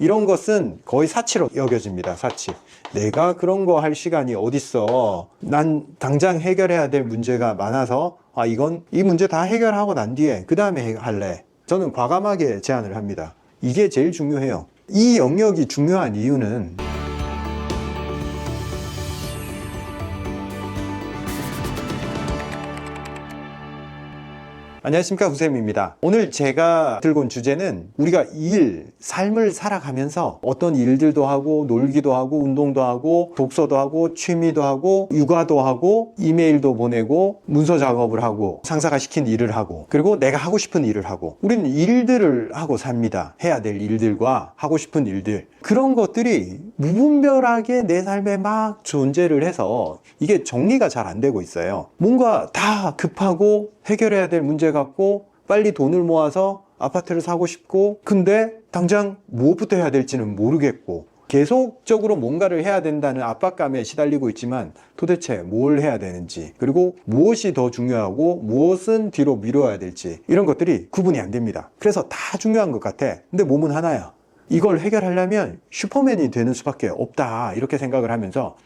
이런 것은 거의 사치로 여겨집니다. 사치. 내가 그런 거 할 시간이 어딨어. 난 당장 해결해야 될 문제가 많아서 이 문제 다 해결하고 난 뒤에 그 다음에 할래. 저는 과감하게 제안을 합니다. 이게 제일 중요해요. 이 영역이 중요한 이유는 안녕하십니까, 구쌤입니다. 오늘 제가 들고 온 주제는 우리가 삶을 살아가면서 어떤 일들도 하고 놀기도 하고 운동도 하고 독서도 하고 취미도 하고 육아도 하고 이메일도 보내고 문서 작업을 하고 상사가 시킨 일을 하고 그리고 내가 하고 싶은 일을 하고 우리는 일들을 하고 삽니다. 해야 될 일들과 하고 싶은 일들, 그런 것들이 무분별하게 내 삶에 막 존재를 해서 이게 정리가 잘 안 되고 있어요. 뭔가 다 급하고 해결해야 될 문제 같고 빨리 돈을 모아서 아파트를 사고 싶고, 근데 당장 무엇부터 해야 될지는 모르겠고 계속적으로 뭔가를 해야 된다는 압박감에 시달리고 있지만 도대체 뭘 해야 되는지, 그리고 무엇이 더 중요하고 무엇은 뒤로 미뤄야 될지, 이런 것들이 구분이 안 됩니다. 그래서 다 중요한 것 같아. 근데 몸은 하나야. 이걸 해결하려면 슈퍼맨이 되는 수밖에 없다, 이렇게 생각을 하면서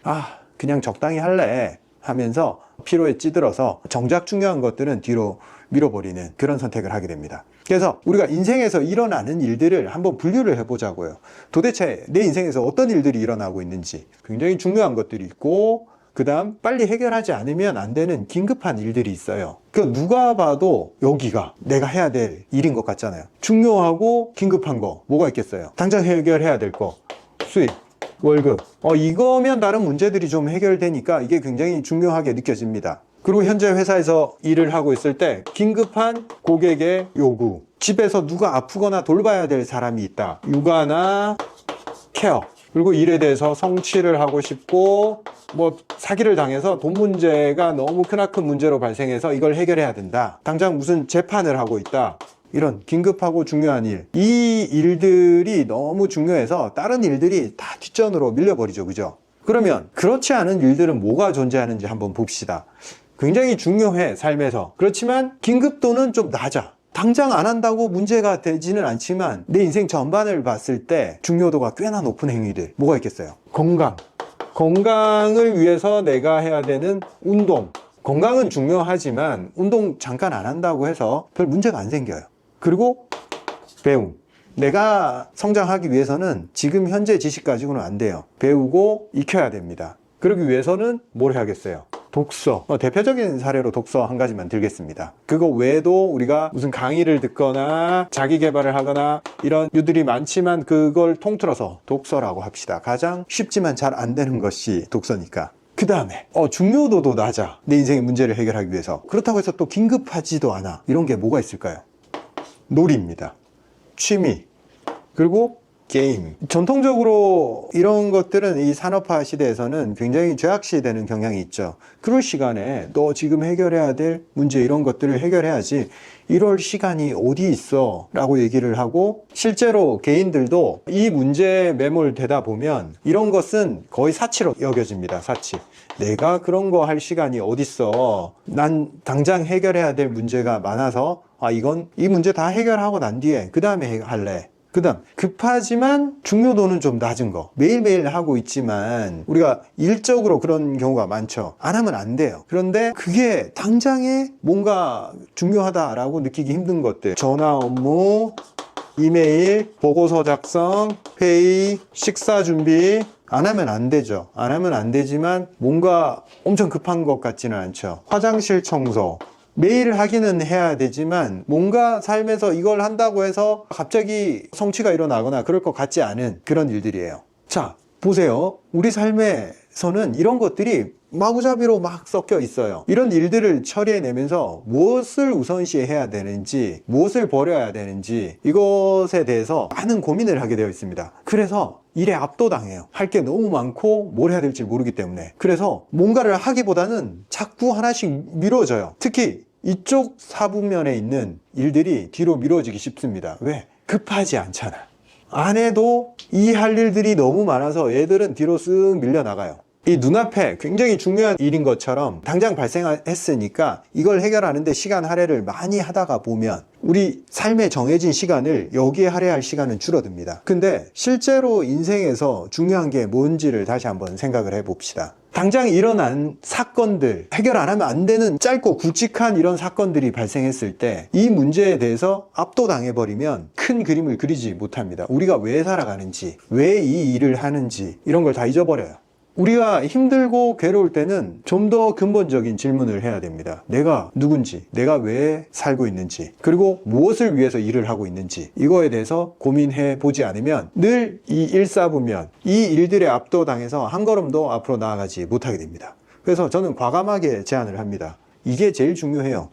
그냥 적당히 할래 하면서 피로에 찌들어서 정작 중요한 것들은 뒤로 밀어버리는 그런 선택을 하게 됩니다. 그래서 우리가 인생에서 일어나는 일들을 한번 분류를 해보자고요. 도대체 내 인생에서 어떤 일들이 일어나고 있는지, 굉장히 중요한 것들이 있고 그 다음 빨리 해결하지 않으면 안 되는 긴급한 일들이 있어요. 누가 봐도 여기가 내가 해야 될 일인 것 같잖아요. 중요하고 긴급한 거 뭐가 있겠어요? 당장 해결해야 될 거, 수입, 월급, 이거면 다른 문제들이 좀 해결되니까 이게 굉장히 중요하게 느껴집니다. 그리고 현재 회사에서 일을 하고 있을 때 긴급한 고객의 요구, 집에서 누가 아프거나 돌봐야 될 사람이 있다, 육아나 케어, 그리고 일에 대해서 성취를 하고 싶고 사기를 당해서 돈 문제가 너무 크나큰 문제로 발생해서 이걸 해결해야 된다, 당장 무슨 재판을 하고 있다, 이런 긴급하고 중요한 일, 이 일들이 너무 중요해서 다른 일들이 다 뒷전으로 밀려버리죠. 그죠? 그러면 그렇지 않은 일들은 뭐가 존재하는지 한번 봅시다. 굉장히 중요해, 삶에서. 그렇지만 긴급도는 좀 낮아. 당장 안 한다고 문제가 되지는 않지만 내 인생 전반을 봤을 때 중요도가 꽤나 높은 행위들 뭐가 있겠어요? 건강을 위해서 내가 해야 되는 운동. 건강은 중요하지만 운동 잠깐 안 한다고 해서 별 문제가 안 생겨요. 그리고 배움. 내가 성장하기 위해서는 지금 현재 지식 가지고는 안 돼요. 배우고 익혀야 됩니다. 그러기 위해서는 뭘 해야겠어요? 독서. 대표적인 사례로 독서 한 가지만 들겠습니다. 그거 외에도 우리가 무슨 강의를 듣거나 자기 개발을 하거나 이런 이유들이 많지만 그걸 통틀어서 독서라고 합시다. 가장 쉽지만 잘 안 되는 것이 독서니까. 그 다음에 중요도도 낮아, 내 인생의 문제를 해결하기 위해서. 그렇다고 해서 또 긴급하지도 않아. 이런 게 뭐가 있을까요? 놀이입니다. 취미, 그리고 게임. 전통적으로 이런 것들은 이 산업화 시대에서는 굉장히 죄악시되는 경향이 있죠. 그럴 시간에 너 지금 해결해야 될 문제, 이런 것들을 해결해야지 이럴 시간이 어디 있어 라고 얘기를 하고, 실제로 개인들도 이 문제에 매몰되다 보면 이런 것은 거의 사치로 여겨집니다. 사치. 내가 그런 거 할 시간이 어딨어. 난 당장 해결해야 될 문제가 많아서 이 문제 다 해결하고 난 뒤에 그 다음에 할래. 그 다음, 급하지만 중요도는 좀 낮은 거. 매일매일 하고 있지만 우리가 일적으로 그런 경우가 많죠. 안 하면 안 돼요. 그런데 그게 당장에 뭔가 중요하다라고 느끼기 힘든 것들. 전화 업무, 이메일, 보고서 작성, 회의, 식사 준비. 안 하면 안 되죠. 안 하면 안 되지만 뭔가 엄청 급한 것 같지는 않죠. 화장실 청소. 매일 하기는 해야 되지만 뭔가 삶에서 이걸 한다고 해서 갑자기 성취가 일어나거나 그럴 것 같지 않은 그런 일들이에요. 자, 보세요. 우리 삶에서는 이런 것들이 마구잡이로 막 섞여 있어요. 이런 일들을 처리해내면서 무엇을 우선시해야 되는지, 무엇을 버려야 되는지, 이것에 대해서 많은 고민을 하게 되어 있습니다. 그래서 일에 압도당해요. 할 게 너무 많고 뭘 해야 될지 모르기 때문에. 그래서 뭔가를 하기보다는 자꾸 하나씩 미뤄져요. 특히 이쪽 사부면에 있는 일들이 뒤로 미뤄지기 쉽습니다. 왜? 급하지 않잖아. 안 해도 이 할 일들이 너무 많아서 애들은 뒤로 쓱 밀려나가요. 이 눈앞에 굉장히 중요한 일인 것처럼 당장 발생했으니까 이걸 해결하는데 시간 할애를 많이 하다가 보면 우리 삶에 정해진 시간을 여기에 할애할 시간은 줄어듭니다. 근데 실제로 인생에서 중요한 게 뭔지를 다시 한번 생각을 해봅시다. 당장 일어난 사건들, 해결 안 하면 안 되는 짧고 굵직한 이런 사건들이 발생했을 때 이 문제에 대해서 압도당해버리면 큰 그림을 그리지 못합니다. 우리가 왜 살아가는지, 왜 이 일을 하는지 이런 걸 다 잊어버려요. 우리가 힘들고 괴로울 때는 좀 더 근본적인 질문을 해야 됩니다. 내가 누군지, 내가 왜 살고 있는지, 그리고 무엇을 위해서 일을 하고 있는지 이거에 대해서 고민해 보지 않으면 늘 이 일사분면, 이 일들에 압도당해서 한 걸음도 앞으로 나아가지 못하게 됩니다. 그래서 저는 과감하게 제안을 합니다. 이게 제일 중요해요.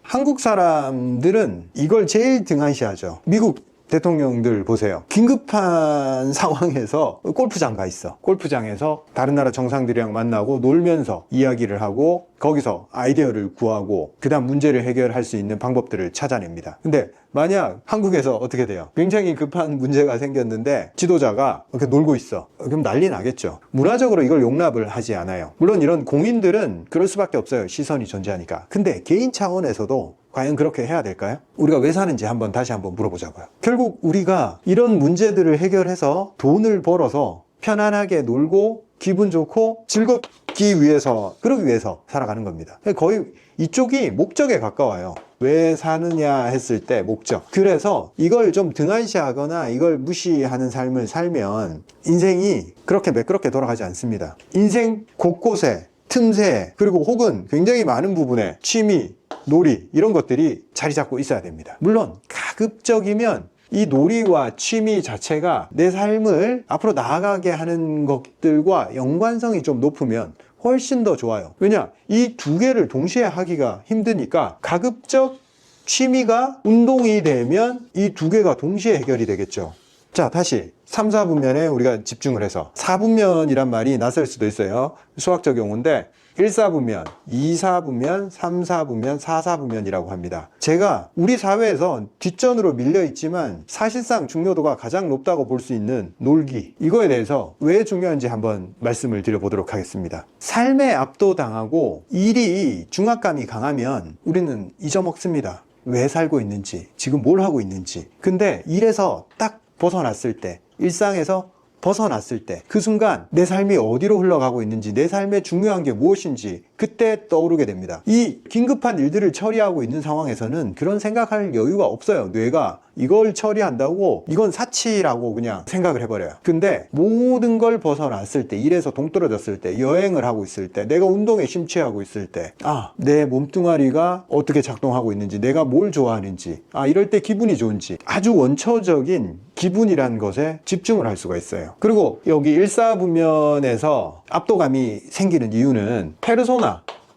한국 사람들은 이걸 제일 등한시하죠. 미국 대통령들 보세요. 긴급한 상황에서 골프장 가 있어. 골프장에서 다른 나라 정상들이랑 만나고 놀면서 이야기를 하고 거기서 아이디어를 구하고 그 다음 문제를 해결할 수 있는 방법들을 찾아냅니다. 근데 만약 한국에서 어떻게 돼요? 굉장히 급한 문제가 생겼는데 지도자가 이렇게 놀고 있어. 그럼 난리 나겠죠. 문화적으로 이걸 용납을 하지 않아요. 물론 이런 공인들은 그럴 수밖에 없어요. 시선이 존재하니까. 근데 개인 차원에서도 과연 그렇게 해야 될까요? 우리가 왜 사는지 다시 한번 물어보자고요. 결국 우리가 이런 문제들을 해결해서 돈을 벌어서 편안하게 놀고 기분 좋고 즐겁기 위해서, 그러기 위해서 살아가는 겁니다. 거의 이쪽이 목적에 가까워요. 왜 사느냐 했을 때 목적. 그래서 이걸 좀 등한시하거나 이걸 무시하는 삶을 살면 인생이 그렇게 매끄럽게 돌아가지 않습니다. 인생 곳곳에, 틈새, 그리고 혹은 굉장히 많은 부분에 취미, 놀이 이런 것들이 자리 잡고 있어야 됩니다. 물론 가급적이면 이 놀이와 취미 자체가 내 삶을 앞으로 나아가게 하는 것들과 연관성이 좀 높으면 훨씬 더 좋아요. 왜냐? 이 두 개를 동시에 하기가 힘드니까 가급적 취미가 운동이 되면 이 두 개가 동시에 해결이 되겠죠. 자, 다시 3, 4분면에 우리가 집중을 해서 4분면이란 말이 낯설 수도 있어요. 수학적 용어인데 1, 4분면, 2, 4분면, 3, 4분면, 4, 4분면이라고 합니다. 제가 우리 사회에서 뒷전으로 밀려 있지만 사실상 중요도가 가장 높다고 볼 수 있는 놀기, 이거에 대해서 왜 중요한지 한번 말씀을 드려보도록 하겠습니다. 삶에 압도당하고 일이 중압감이 강하면 우리는 잊어먹습니다. 왜 살고 있는지, 지금 뭘 하고 있는지. 근데 일에서 딱 벗어났을 때, 일상에서 벗어났을 때 그 순간 내 삶이 어디로 흘러가고 있는지, 내 삶에 중요한 게 무엇인지 그때 떠오르게 됩니다. 이 긴급한 일들을 처리하고 있는 상황에서는 그런 생각할 여유가 없어요. 뇌가 이걸 처리한다고 이건 사치라고 그냥 생각을 해버려요. 근데 모든 걸 벗어났을 때, 일에서 동떨어졌을 때, 여행을 하고 있을 때, 내가 운동에 심취하고 있을 때, 내 몸뚱아리가 어떻게 작동하고 있는지, 내가 뭘 좋아하는지, 이럴 때 기분이 좋은지, 아주 원초적인 기분이라는 것에 집중을 할 수가 있어요. 그리고 여기 일사분면에서 압도감이 생기는 이유는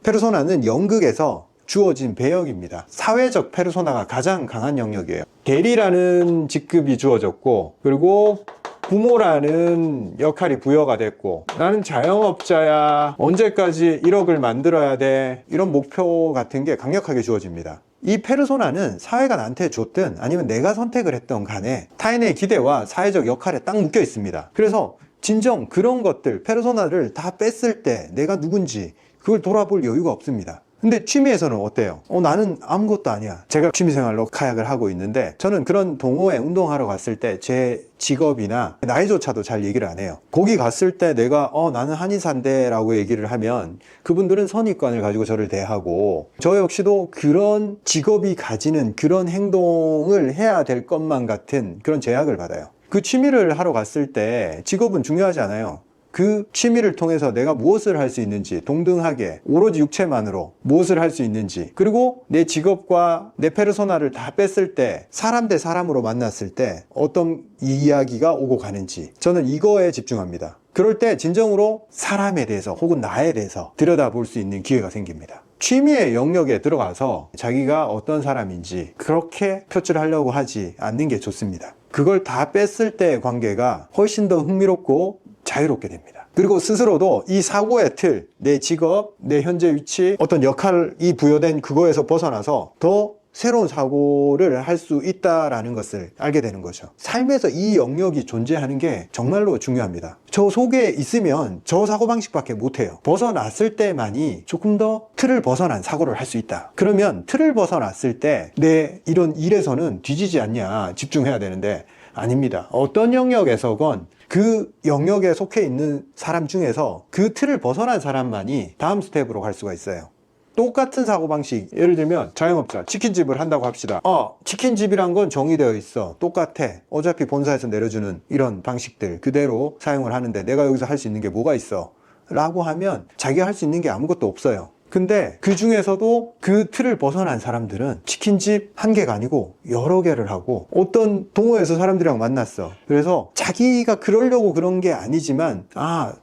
페르소나는 연극에서 주어진 배역입니다. 사회적 페르소나가 가장 강한 영역이에요. 대리라는 직급이 주어졌고, 그리고 부모라는 역할이 부여가 됐고, 나는 자영업자야, 언제까지 1억을 만들어야 돼, 이런 목표 같은 게 강력하게 주어집니다. 이 페르소나는 사회가 나한테 줬든 아니면 내가 선택을 했던 간에 타인의 기대와 사회적 역할에 딱 묶여 있습니다. 그래서 진정 그런 것들, 페르소나를 다 뺐을 때 내가 누군지 그걸 돌아볼 여유가 없습니다. 근데 취미에서는 어때요? 나는 아무것도 아니야. 제가 취미생활로 카약을 하고 있는데 저는 그런 동호회 운동하러 갔을 때 제 직업이나 나이조차도 잘 얘기를 안 해요. 거기 갔을 때 내가 나는 한의사인데 라고 얘기를 하면 그분들은 선입관을 가지고 저를 대하고, 저 역시도 그런 직업이 가지는 그런 행동을 해야 될 것만 같은 그런 제약을 받아요. 그 취미를 하러 갔을 때 직업은 중요하지 않아요. 그 취미를 통해서 내가 무엇을 할 수 있는지, 동등하게 오로지 육체만으로 무엇을 할 수 있는지, 그리고 내 직업과 내 페르소나를 다 뺐을 때 사람 대 사람으로 만났을 때 어떤 이야기가 오고 가는지, 저는 이거에 집중합니다. 그럴 때 진정으로 사람에 대해서 혹은 나에 대해서 들여다볼 수 있는 기회가 생깁니다. 취미의 영역에 들어가서 자기가 어떤 사람인지 그렇게 표출하려고 하지 않는 게 좋습니다. 그걸 다 뺐을 때의 관계가 훨씬 더 흥미롭고 자유롭게 됩니다. 그리고 스스로도 이 사고의 틀, 내 직업, 내 현재 위치, 어떤 역할이 부여된 그거에서 벗어나서 더 새로운 사고를 할 수 있다라는 것을 알게 되는 거죠. 삶에서 이 영역이 존재하는 게 정말로 중요합니다. 저 속에 있으면 저 사고방식밖에 못해요. 벗어났을 때만이 조금 더 틀을 벗어난 사고를 할 수 있다. 그러면 틀을 벗어났을 때 내 이런 일에서는 뒤지지 않냐, 집중해야 되는데 아닙니다. 어떤 영역에서건 그 영역에 속해 있는 사람 중에서 그 틀을 벗어난 사람만이 다음 스텝으로 갈 수가 있어요. 똑같은 사고방식, 예를 들면 자영업자 치킨집을 한다고 합시다. 치킨집이란 건 정의되어 있어, 똑같아, 어차피 본사에서 내려주는 이런 방식들 그대로 사용을 하는데 내가 여기서 할 수 있는 게 뭐가 있어? 라고 하면 자기가 할 수 있는 게 아무것도 없어요. 근데 그 중에서도 그 틀을 벗어난 사람들은 치킨집 한 개가 아니고 여러 개를 하고 어떤 동호회에서 사람들이랑 만났어. 그래서 자기가 그러려고 그런 게 아니지만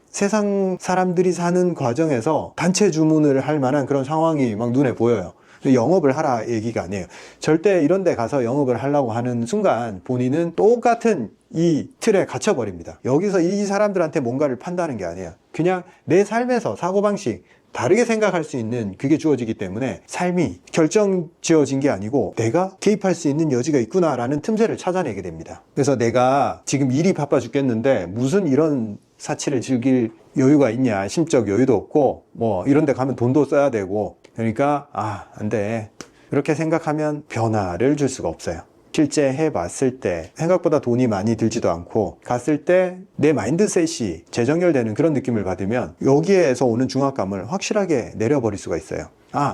세상 사람들이 사는 과정에서 단체 주문을 할 만한 그런 상황이 막 눈에 보여요. 영업을 하라 얘기가 아니에요. 절대 이런 데 가서 영업을 하려고 하는 순간 본인은 똑같은 이 틀에 갇혀버립니다. 여기서 이 사람들한테 뭔가를 판다는 게 아니에요. 그냥 내 삶에서 사고방식 다르게 생각할 수 있는 그게 주어지기 때문에 삶이 결정 지어진 게 아니고 내가 개입할 수 있는 여지가 있구나라는 틈새를 찾아내게 됩니다. 그래서 내가 지금 일이 바빠 죽겠는데 무슨 이런 사치를 즐길 여유가 있냐, 심적 여유도 없고 뭐 이런 데 가면 돈도 써야 되고, 그러니까 안 돼, 그렇게 생각하면 변화를 줄 수가 없어요. 실제 해봤을 때 생각보다 돈이 많이 들지도 않고 갔을 때 내 마인드셋이 재정렬되는 그런 느낌을 받으면 여기에서 오는 중압감을 확실하게 내려버릴 수가 있어요.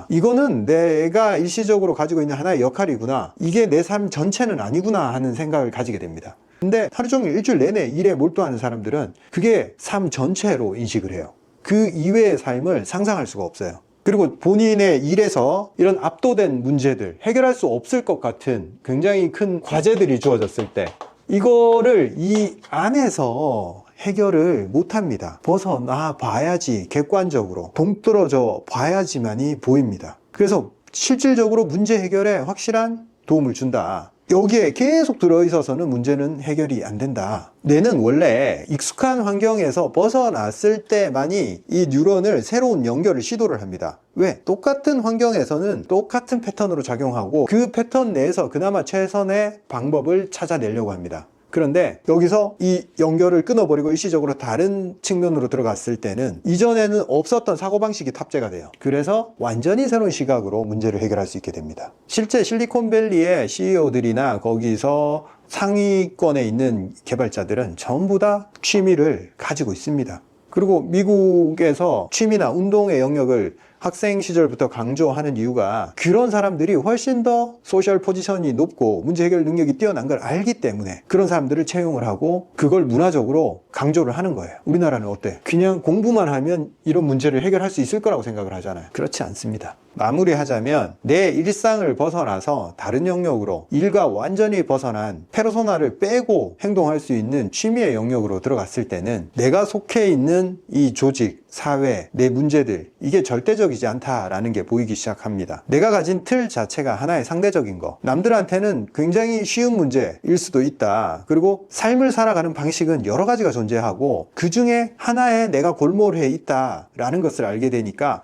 이거는 내가 일시적으로 가지고 있는 하나의 역할이구나, 이게 내 삶 전체는 아니구나 하는 생각을 가지게 됩니다. 근데 하루 종일 일주일 내내 일에 몰두하는 사람들은 그게 삶 전체로 인식을 해요. 그 이외의 삶을 상상할 수가 없어요. 그리고 본인의 일에서 이런 압도된 문제들, 해결할 수 없을 것 같은 굉장히 큰 과제들이 주어졌을 때 이거를 이 안에서 해결을 못합니다. 벗어나 봐야지, 객관적으로 동떨어져 봐야지만이 보입니다. 그래서 실질적으로 문제 해결에 확실한 도움을 준다. 여기에 계속 들어있어서는 문제는 해결이 안 된다. 뇌는 원래 익숙한 환경에서 벗어났을 때만이 이 뉴런을 새로운 연결을 시도를 합니다. 왜? 똑같은 환경에서는 똑같은 패턴으로 작용하고 그 패턴 내에서 그나마 최선의 방법을 찾아내려고 합니다. 그런데 여기서 이 연결을 끊어버리고 일시적으로 다른 측면으로 들어갔을 때는 이전에는 없었던 사고방식이 탑재가 돼요. 그래서 완전히 새로운 시각으로 문제를 해결할 수 있게 됩니다. 실제 실리콘밸리의 CEO들이나 거기서 상위권에 있는 개발자들은 전부 다 취미를 가지고 있습니다. 그리고 미국에서 취미나 운동의 영역을 학생 시절부터 강조하는 이유가 그런 사람들이 훨씬 더 소셜 포지션이 높고 문제 해결 능력이 뛰어난 걸 알기 때문에 그런 사람들을 채용을 하고 그걸 문화적으로 강조를 하는 거예요. 우리나라는 어때? 그냥 공부만 하면 이런 문제를 해결할 수 있을 거라고 생각을 하잖아요. 그렇지 않습니다. 마무리하자면 내 일상을 벗어나서 다른 영역으로, 일과 완전히 벗어난 페르소나를 빼고 행동할 수 있는 취미의 영역으로 들어갔을 때는 내가 속해 있는 이 조직, 사회, 내 문제들, 이게 절대적이지 않다라는 게 보이기 시작합니다. 내가 가진 틀 자체가 하나의 상대적인 거, 남들한테는 굉장히 쉬운 문제일 수도 있다. 그리고 삶을 살아가는 방식은 여러 가지가 존재하고 그 중에 하나에 내가 골몰해 있다라는 것을 알게 되니까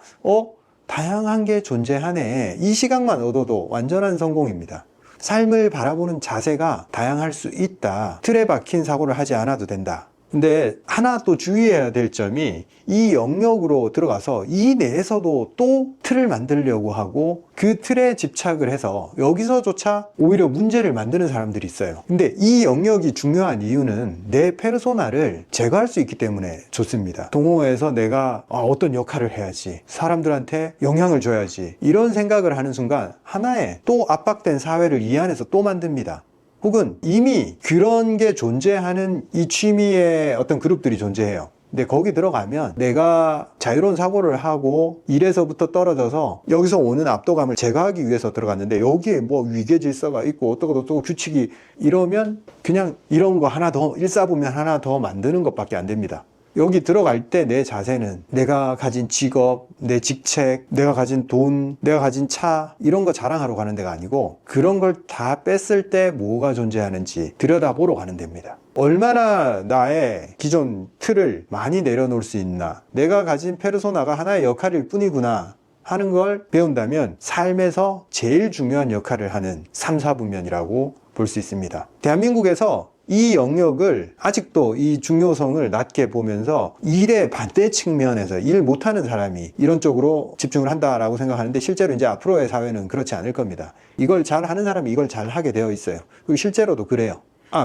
다양한 게 존재하네, 이 시각만 얻어도 완전한 성공입니다. 삶을 바라보는 자세가 다양할 수 있다. 틀에 박힌 사고를 하지 않아도 된다. 근데 하나 또 주의해야 될 점이 이 영역으로 들어가서 이 내에서도 또 틀을 만들려고 하고 그 틀에 집착을 해서 여기서조차 오히려 문제를 만드는 사람들이 있어요. 근데 이 영역이 중요한 이유는 내 페르소나를 제거할 수 있기 때문에 좋습니다. 동호회에서 내가 어떤 역할을 해야지, 사람들한테 영향을 줘야지, 이런 생각을 하는 순간 하나의 또 압박된 사회를 이 안에서 또 만듭니다. 혹은 이미 그런 게 존재하는 이 취미의 어떤 그룹들이 존재해요. 근데 거기 들어가면 내가 자유로운 사고를 하고 일에서부터 떨어져서 여기서 오는 압도감을 제거하기 위해서 들어갔는데 여기에 뭐 위계 질서가 있고 어떠고 규칙이, 이러면 그냥 이런 거 하나 더, 일사분면 하나 더 만드는 것밖에 안 됩니다. 여기 들어갈 때 내 자세는 내가 가진 직업, 내 직책, 내가 가진 돈, 내가 가진 차, 이런 거 자랑하러 가는 데가 아니고 그런 걸 다 뺐을 때 뭐가 존재하는지 들여다보러 가는 데입니다. 얼마나 나의 기존 틀을 많이 내려놓을 수 있나, 내가 가진 페르소나가 하나의 역할일 뿐이구나 하는 걸 배운다면 삶에서 제일 중요한 역할을 하는 3, 4부면이라고 볼 수 있습니다. 대한민국에서 이 영역을 아직도 이 중요성을 낮게 보면서 일의 반대 측면에서 일 못하는 사람이 이런 쪽으로 집중을 한다라고 생각하는데, 실제로 이제 앞으로의 사회는 그렇지 않을 겁니다. 이걸 잘 하는 사람이 이걸 잘 하게 되어 있어요. 그리고 실제로도 그래요.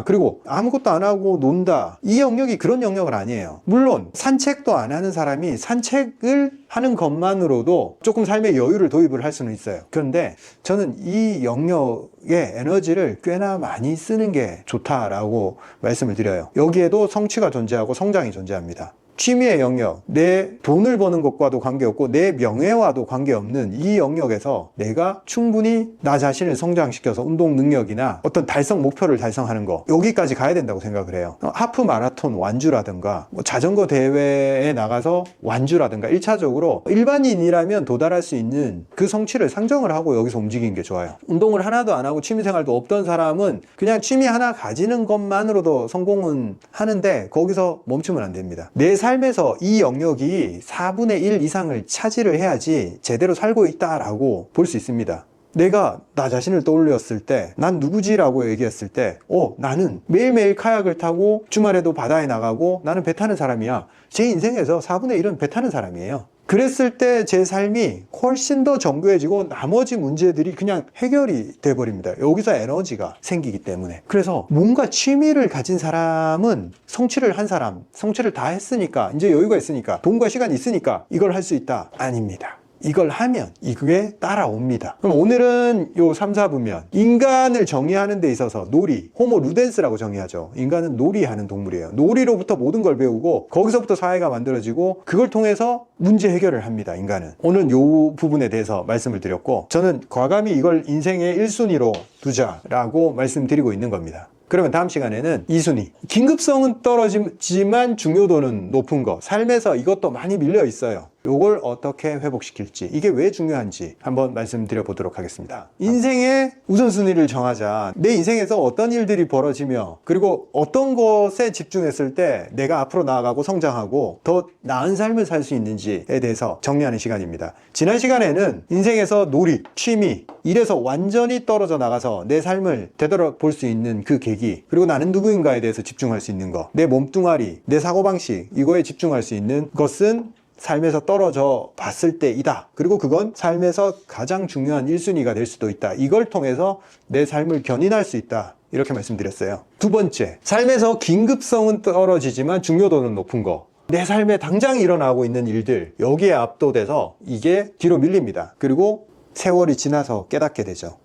그리고 아무것도 안 하고 논다, 이 영역이 그런 영역은 아니에요. 물론 산책도 안 하는 사람이 산책을 하는 것만으로도 조금 삶의 여유를 도입을 할 수는 있어요. 그런데 저는 이 영역의 에너지를 꽤나 많이 쓰는 게 좋다라고 말씀을 드려요. 여기에도 성취가 존재하고 성장이 존재합니다. 취미의 영역, 내 돈을 버는 것과도 관계없고 내 명예와도 관계없는 이 영역에서 내가 충분히 나 자신을 성장시켜서 운동 능력이나 어떤 달성 목표를 달성하는 거, 여기까지 가야 된다고 생각을 해요. 하프 마라톤 완주라든가 자전거 대회에 나가서 완주라든가 1차적으로 일반인이라면 도달할 수 있는 그 성취를 상정을 하고 여기서 움직이는 게 좋아요. 운동을 하나도 안 하고 취미생활도 없던 사람은 그냥 취미 하나 가지는 것만으로도 성공은 하는데 거기서 멈추면 안 됩니다. 내 삶에서 이 영역이 4분의 1 이상을 차지를 해야지 제대로 살고 있다라고 볼 수 있습니다. 내가 나 자신을 떠올렸을 때, 난 누구지라고 얘기했을 때, 나는 매일매일 카약을 타고 주말에도 바다에 나가고 나는 배 타는 사람이야. 제 인생에서 4분의 1은 배 타는 사람이에요. 그랬을 때 제 삶이 훨씬 더 정교해지고 나머지 문제들이 그냥 해결이 돼버립니다. 여기서 에너지가 생기기 때문에. 그래서 뭔가 취미를 가진 사람은 성취를 한 사람, 성취를 다 했으니까, 이제 여유가 있으니까, 돈과 시간이 있으니까 이걸 할 수 있다. 아닙니다. 이걸 하면 이게 따라옵니다. 그럼 오늘은 요 3, 4부면 인간을 정의하는 데 있어서 놀이, 호모 루덴스라고 정의하죠. 인간은 놀이하는 동물이에요. 놀이로부터 모든 걸 배우고 거기서부터 사회가 만들어지고 그걸 통해서 문제 해결을 합니다. 인간은. 오늘 요 부분에 대해서 말씀을 드렸고, 저는 과감히 이걸 인생의 1순위로 두자라고 말씀드리고 있는 겁니다. 그러면 다음 시간에는 2순위, 긴급성은 떨어지지만 중요도는 높은 거, 삶에서 이것도 많이 밀려 있어요. 요걸 어떻게 회복시킬지, 이게 왜 중요한지 한번 말씀드려 보도록 하겠습니다. 인생의 우선순위를 정하자. 내 인생에서 어떤 일들이 벌어지며 그리고 어떤 것에 집중했을 때 내가 앞으로 나아가고 성장하고 더 나은 삶을 살 수 있는지에 대해서 정리하는 시간입니다. 지난 시간에는 인생에서 놀이, 취미, 일에서 완전히 떨어져 나가서 내 삶을 되돌아볼 수 있는 그 계기, 그리고 나는 누구인가에 대해서 집중할 수 있는 것, 내 몸뚱아리, 내 사고방식, 이거에 집중할 수 있는 것은 삶에서 떨어져 봤을 때이다. 그리고 그건 삶에서 가장 중요한 1순위가 될 수도 있다. 이걸 통해서 내 삶을 견인할 수 있다. 이렇게 말씀드렸어요. 두 번째, 삶에서 긴급성은 떨어지지만 중요도는 높은 거. 내 삶에 당장 일어나고 있는 일들, 여기에 압도돼서 이게 뒤로 밀립니다. 그리고 세월이 지나서 깨닫게 되죠.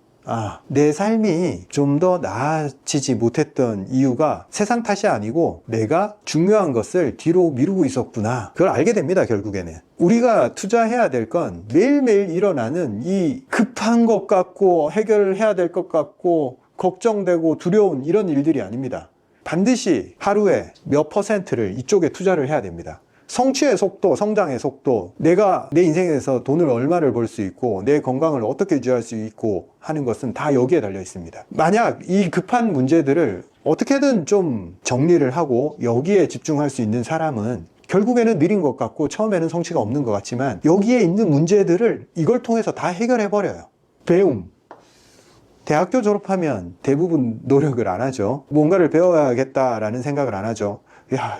내 삶이 좀 더 나아지지 못했던 이유가 세상 탓이 아니고 내가 중요한 것을 뒤로 미루고 있었구나. 그걸 알게 됩니다, 결국에는. 우리가 투자해야 될 건 매일매일 일어나는 이 급한 것 같고 해결해야 될 것 같고 걱정되고 두려운 이런 일들이 아닙니다. 반드시 하루에 몇 퍼센트를 이쪽에 투자를 해야 됩니다. 성취의 속도, 성장의 속도, 내가 내 인생에서 돈을 얼마를 벌 수 있고 내 건강을 어떻게 유지할 수 있고 하는 것은 다 여기에 달려 있습니다. 만약 이 급한 문제들을 어떻게든 좀 정리를 하고 여기에 집중할 수 있는 사람은 결국에는 느린 것 같고 처음에는 성취가 없는 것 같지만 여기에 있는 문제들을 이걸 통해서 다 해결해 버려요. 배움. 대학교 졸업하면 대부분 노력을 안 하죠. 뭔가를 배워야겠다라는 생각을 안 하죠.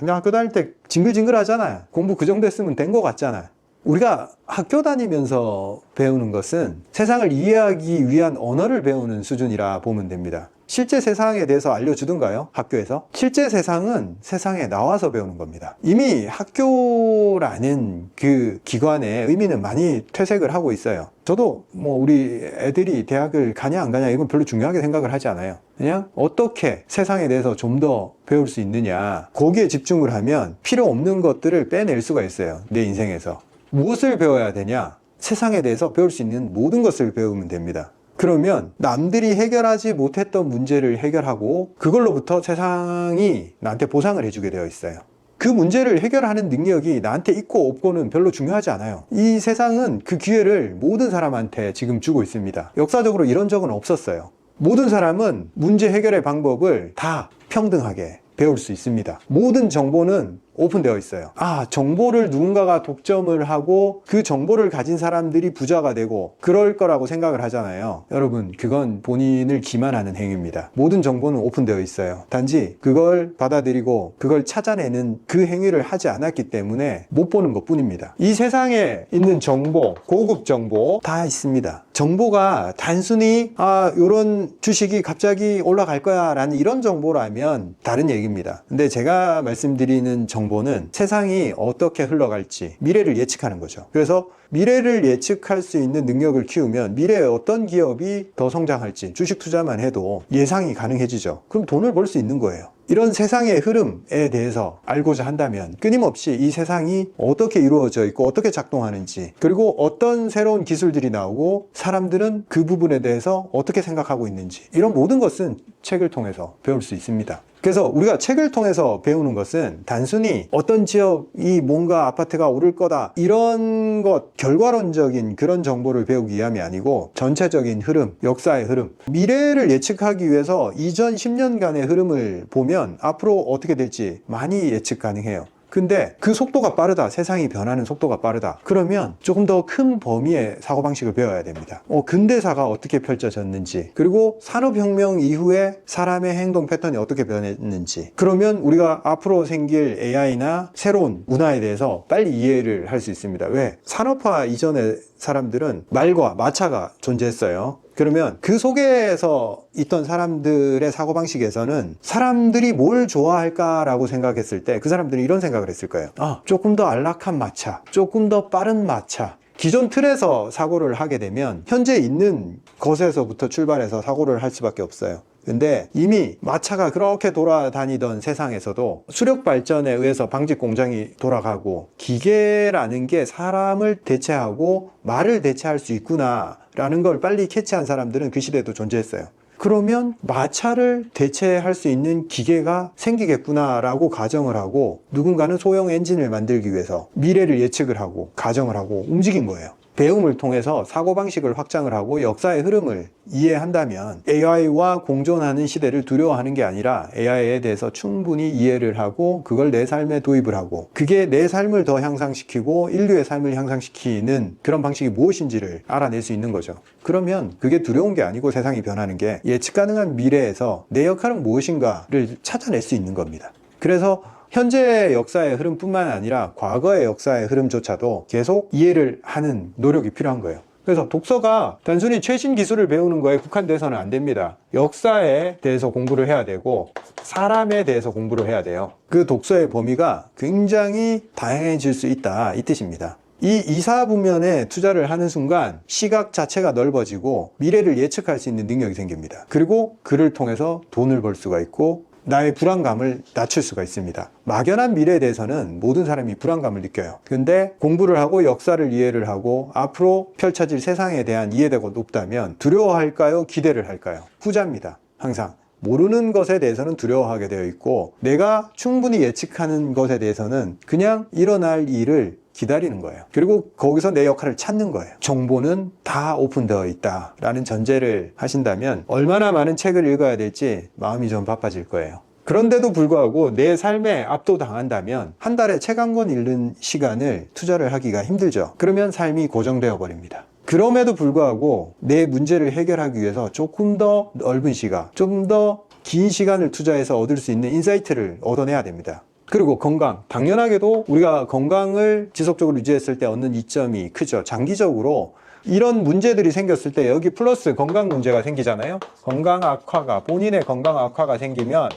나 학교 다닐 때 징글징글 하잖아요. 공부 그 정도 했으면 된 것 같잖아요. 우리가 학교 다니면서 배우는 것은 세상을 이해하기 위한 언어를 배우는 수준이라 보면 됩니다. 실제 세상에 대해서 알려주던가요? 학교에서? 실제 세상은 세상에 나와서 배우는 겁니다. 이미 학교라는 그 기관의 의미는 많이 퇴색을 하고 있어요. 저도 우리 애들이 대학을 가냐 안 가냐 이건 별로 중요하게 생각을 하지 않아요. 그냥 어떻게 세상에 대해서 좀 더 배울 수 있느냐, 거기에 집중을 하면 필요 없는 것들을 빼낼 수가 있어요. 내 인생에서. 무엇을 배워야 되냐? 세상에 대해서 배울 수 있는 모든 것을 배우면 됩니다. 그러면 남들이 해결하지 못했던 문제를 해결하고 그걸로부터 세상이 나한테 보상을 해주게 되어 있어요. 그 문제를 해결하는 능력이 나한테 있고 없고는 별로 중요하지 않아요. 이 세상은 그 기회를 모든 사람한테 지금 주고 있습니다. 역사적으로 이런 적은 없었어요. 모든 사람은 문제 해결의 방법을 다 평등하게, 배울 수 있습니다. 모든 정보는 오픈되어 있어요. 정보를 누군가가 독점을 하고 그 정보를 가진 사람들이 부자가 되고 그럴 거라고 생각을 하잖아요. 여러분, 그건 본인을 기만하는 행위입니다. 모든 정보는 오픈되어 있어요. 단지 그걸 받아들이고 그걸 찾아내는 그 행위를 하지 않았기 때문에 못 보는 것 뿐입니다. 이 세상에 있는 정보, 고급 정보 다 있습니다. 정보가 단순히 이런 주식이 갑자기 올라갈 거야 라는 이런 정보라면 다른 얘기입니다. 근데 제가 말씀드리는 정보는 세상이 어떻게 흘러갈지 미래를 예측하는 거죠. 그래서 미래를 예측할 수 있는 능력을 키우면 미래에 어떤 기업이 더 성장할지 주식 투자만 해도 예상이 가능해지죠. 그럼 돈을 벌 수 있는 거예요. 이런 세상의 흐름에 대해서 알고자 한다면 끊임없이 이 세상이 어떻게 이루어져 있고 어떻게 작동하는지, 그리고 어떤 새로운 기술들이 나오고 사람들은 그 부분에 대해서 어떻게 생각하고 있는지, 이런 모든 것은 책을 통해서 배울 수 있습니다. 그래서 우리가 책을 통해서 배우는 것은 단순히 어떤 지역이 뭔가 아파트가 오를 거다 이런 것, 결과론적인 그런 정보를 배우기 위함이 아니고 전체적인 흐름, 역사의 흐름, 미래를 예측하기 위해서 이전 10년간의 흐름을 보면 앞으로 어떻게 될지 많이 예측 가능해요. 근데 그 속도가 빠르다, 세상이 변하는 속도가 빠르다, 그러면 조금 더 큰 범위의 사고방식을 배워야 됩니다. 근대사가 어떻게 펼쳐졌는지, 그리고 산업혁명 이후에 사람의 행동 패턴이 어떻게 변했는지, 그러면 우리가 앞으로 생길 AI나 새로운 문화에 대해서 빨리 이해를 할 수 있습니다. 왜? 산업화 이전의 사람들은 말과 마차가 존재했어요. 그러면 그 속에서 있던 사람들의 사고방식에서는 사람들이 뭘 좋아할까라고 생각했을 때 그 사람들이 이런 생각을 했을 거예요. 조금 더 안락한 마차, 조금 더 빠른 마차. 기존 틀에서 사고를 하게 되면 현재 있는 것에서부터 출발해서 사고를 할 수밖에 없어요. 근데 이미 마차가 그렇게 돌아다니던 세상에서도 수력 발전에 의해서 방직 공장이 돌아가고 기계라는 게 사람을 대체하고 말을 대체할 수 있구나 라는 걸 빨리 캐치한 사람들은 그 시대에도 존재했어요. 그러면 마차를 대체할 수 있는 기계가 생기겠구나 라고 가정을 하고 누군가는 소형 엔진을 만들기 위해서 미래를 예측을 하고 가정을 하고 움직인 거예요. 배움을 통해서 사고방식을 확장을 하고 역사의 흐름을 이해한다면 AI와 공존하는 시대를 두려워하는 게 아니라 AI에 대해서 충분히 이해를 하고 그걸 내 삶에 도입을 하고 그게 내 삶을 더 향상시키고 인류의 삶을 향상시키는 그런 방식이 무엇인지를 알아낼 수 있는 거죠. 그러면 그게 두려운 게 아니고 세상이 변하는 게 예측 가능한 미래에서 내 역할은 무엇인가를 찾아낼 수 있는 겁니다. 그래서 현재의 역사의 흐름뿐만 아니라 과거의 역사의 흐름조차도 계속 이해를 하는 노력이 필요한 거예요. 그래서 독서가 단순히 최신 기술을 배우는 거에 국한돼서는 안 됩니다. 역사에 대해서 공부를 해야 되고 사람에 대해서 공부를 해야 돼요. 그 독서의 범위가 굉장히 다양해질 수 있다, 이 뜻입니다. 이 이사부면에 투자를 하는 순간 시각 자체가 넓어지고 미래를 예측할 수 있는 능력이 생깁니다. 그리고 그를 통해서 돈을 벌 수가 있고 나의 불안감을 낮출 수가 있습니다. 막연한 미래에 대해서는 모든 사람이 불안감을 느껴요. 근데 공부를 하고 역사를 이해를 하고 앞으로 펼쳐질 세상에 대한 이해도가 높다면 두려워할까요? 기대를 할까요? 후자입니다. 항상. 모르는 것에 대해서는 두려워하게 되어 있고 내가 충분히 예측하는 것에 대해서는 그냥 일어날 일을 기다리는 거예요. 그리고 거기서 내 역할을 찾는 거예요. 정보는 다 오픈되어 있다라는 전제를 하신다면 얼마나 많은 책을 읽어야 될지 마음이 좀 바빠질 거예요. 그런데도 불구하고 내 삶에 압도당한다면 한 달에 책 한 권 읽는 시간을 투자를 하기가 힘들죠. 그러면 삶이 고정되어 버립니다. 그럼에도 불구하고 내 문제를 해결하기 위해서 조금 더 넓은 시간, 좀 더 긴 시간을 투자해서 얻을 수 있는 인사이트를 얻어내야 됩니다. 그리고 건강, 당연하게도 우리가 건강을 지속적으로 유지했을 때 얻는 이점이 크죠. 장기적으로 이런 문제들이 생겼을 때 여기 플러스 건강 문제가 생기잖아요. 건강 악화가, 본인의 건강 악화가 생기면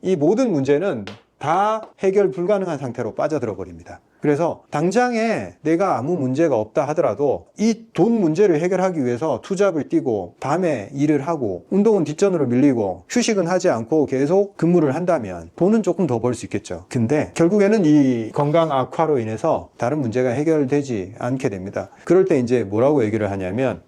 이 모든 문제는 다 해결 불가능한 상태로 빠져들어 버립니다. 그래서 당장에 내가 아무 문제가 없다 하더라도 이 돈 문제를 해결하기 위해서 투잡을 뛰고 밤에 일을 하고 운동은 뒷전으로 밀리고 휴식은 하지 않고 계속 근무를 한다면 돈은 조금 더 벌 수 있겠죠. 근데 결국에는 이 건강 악화로 인해서 다른 문제가 해결되지 않게 됩니다. 그럴 때 이제 뭐라고 얘기를 하냐면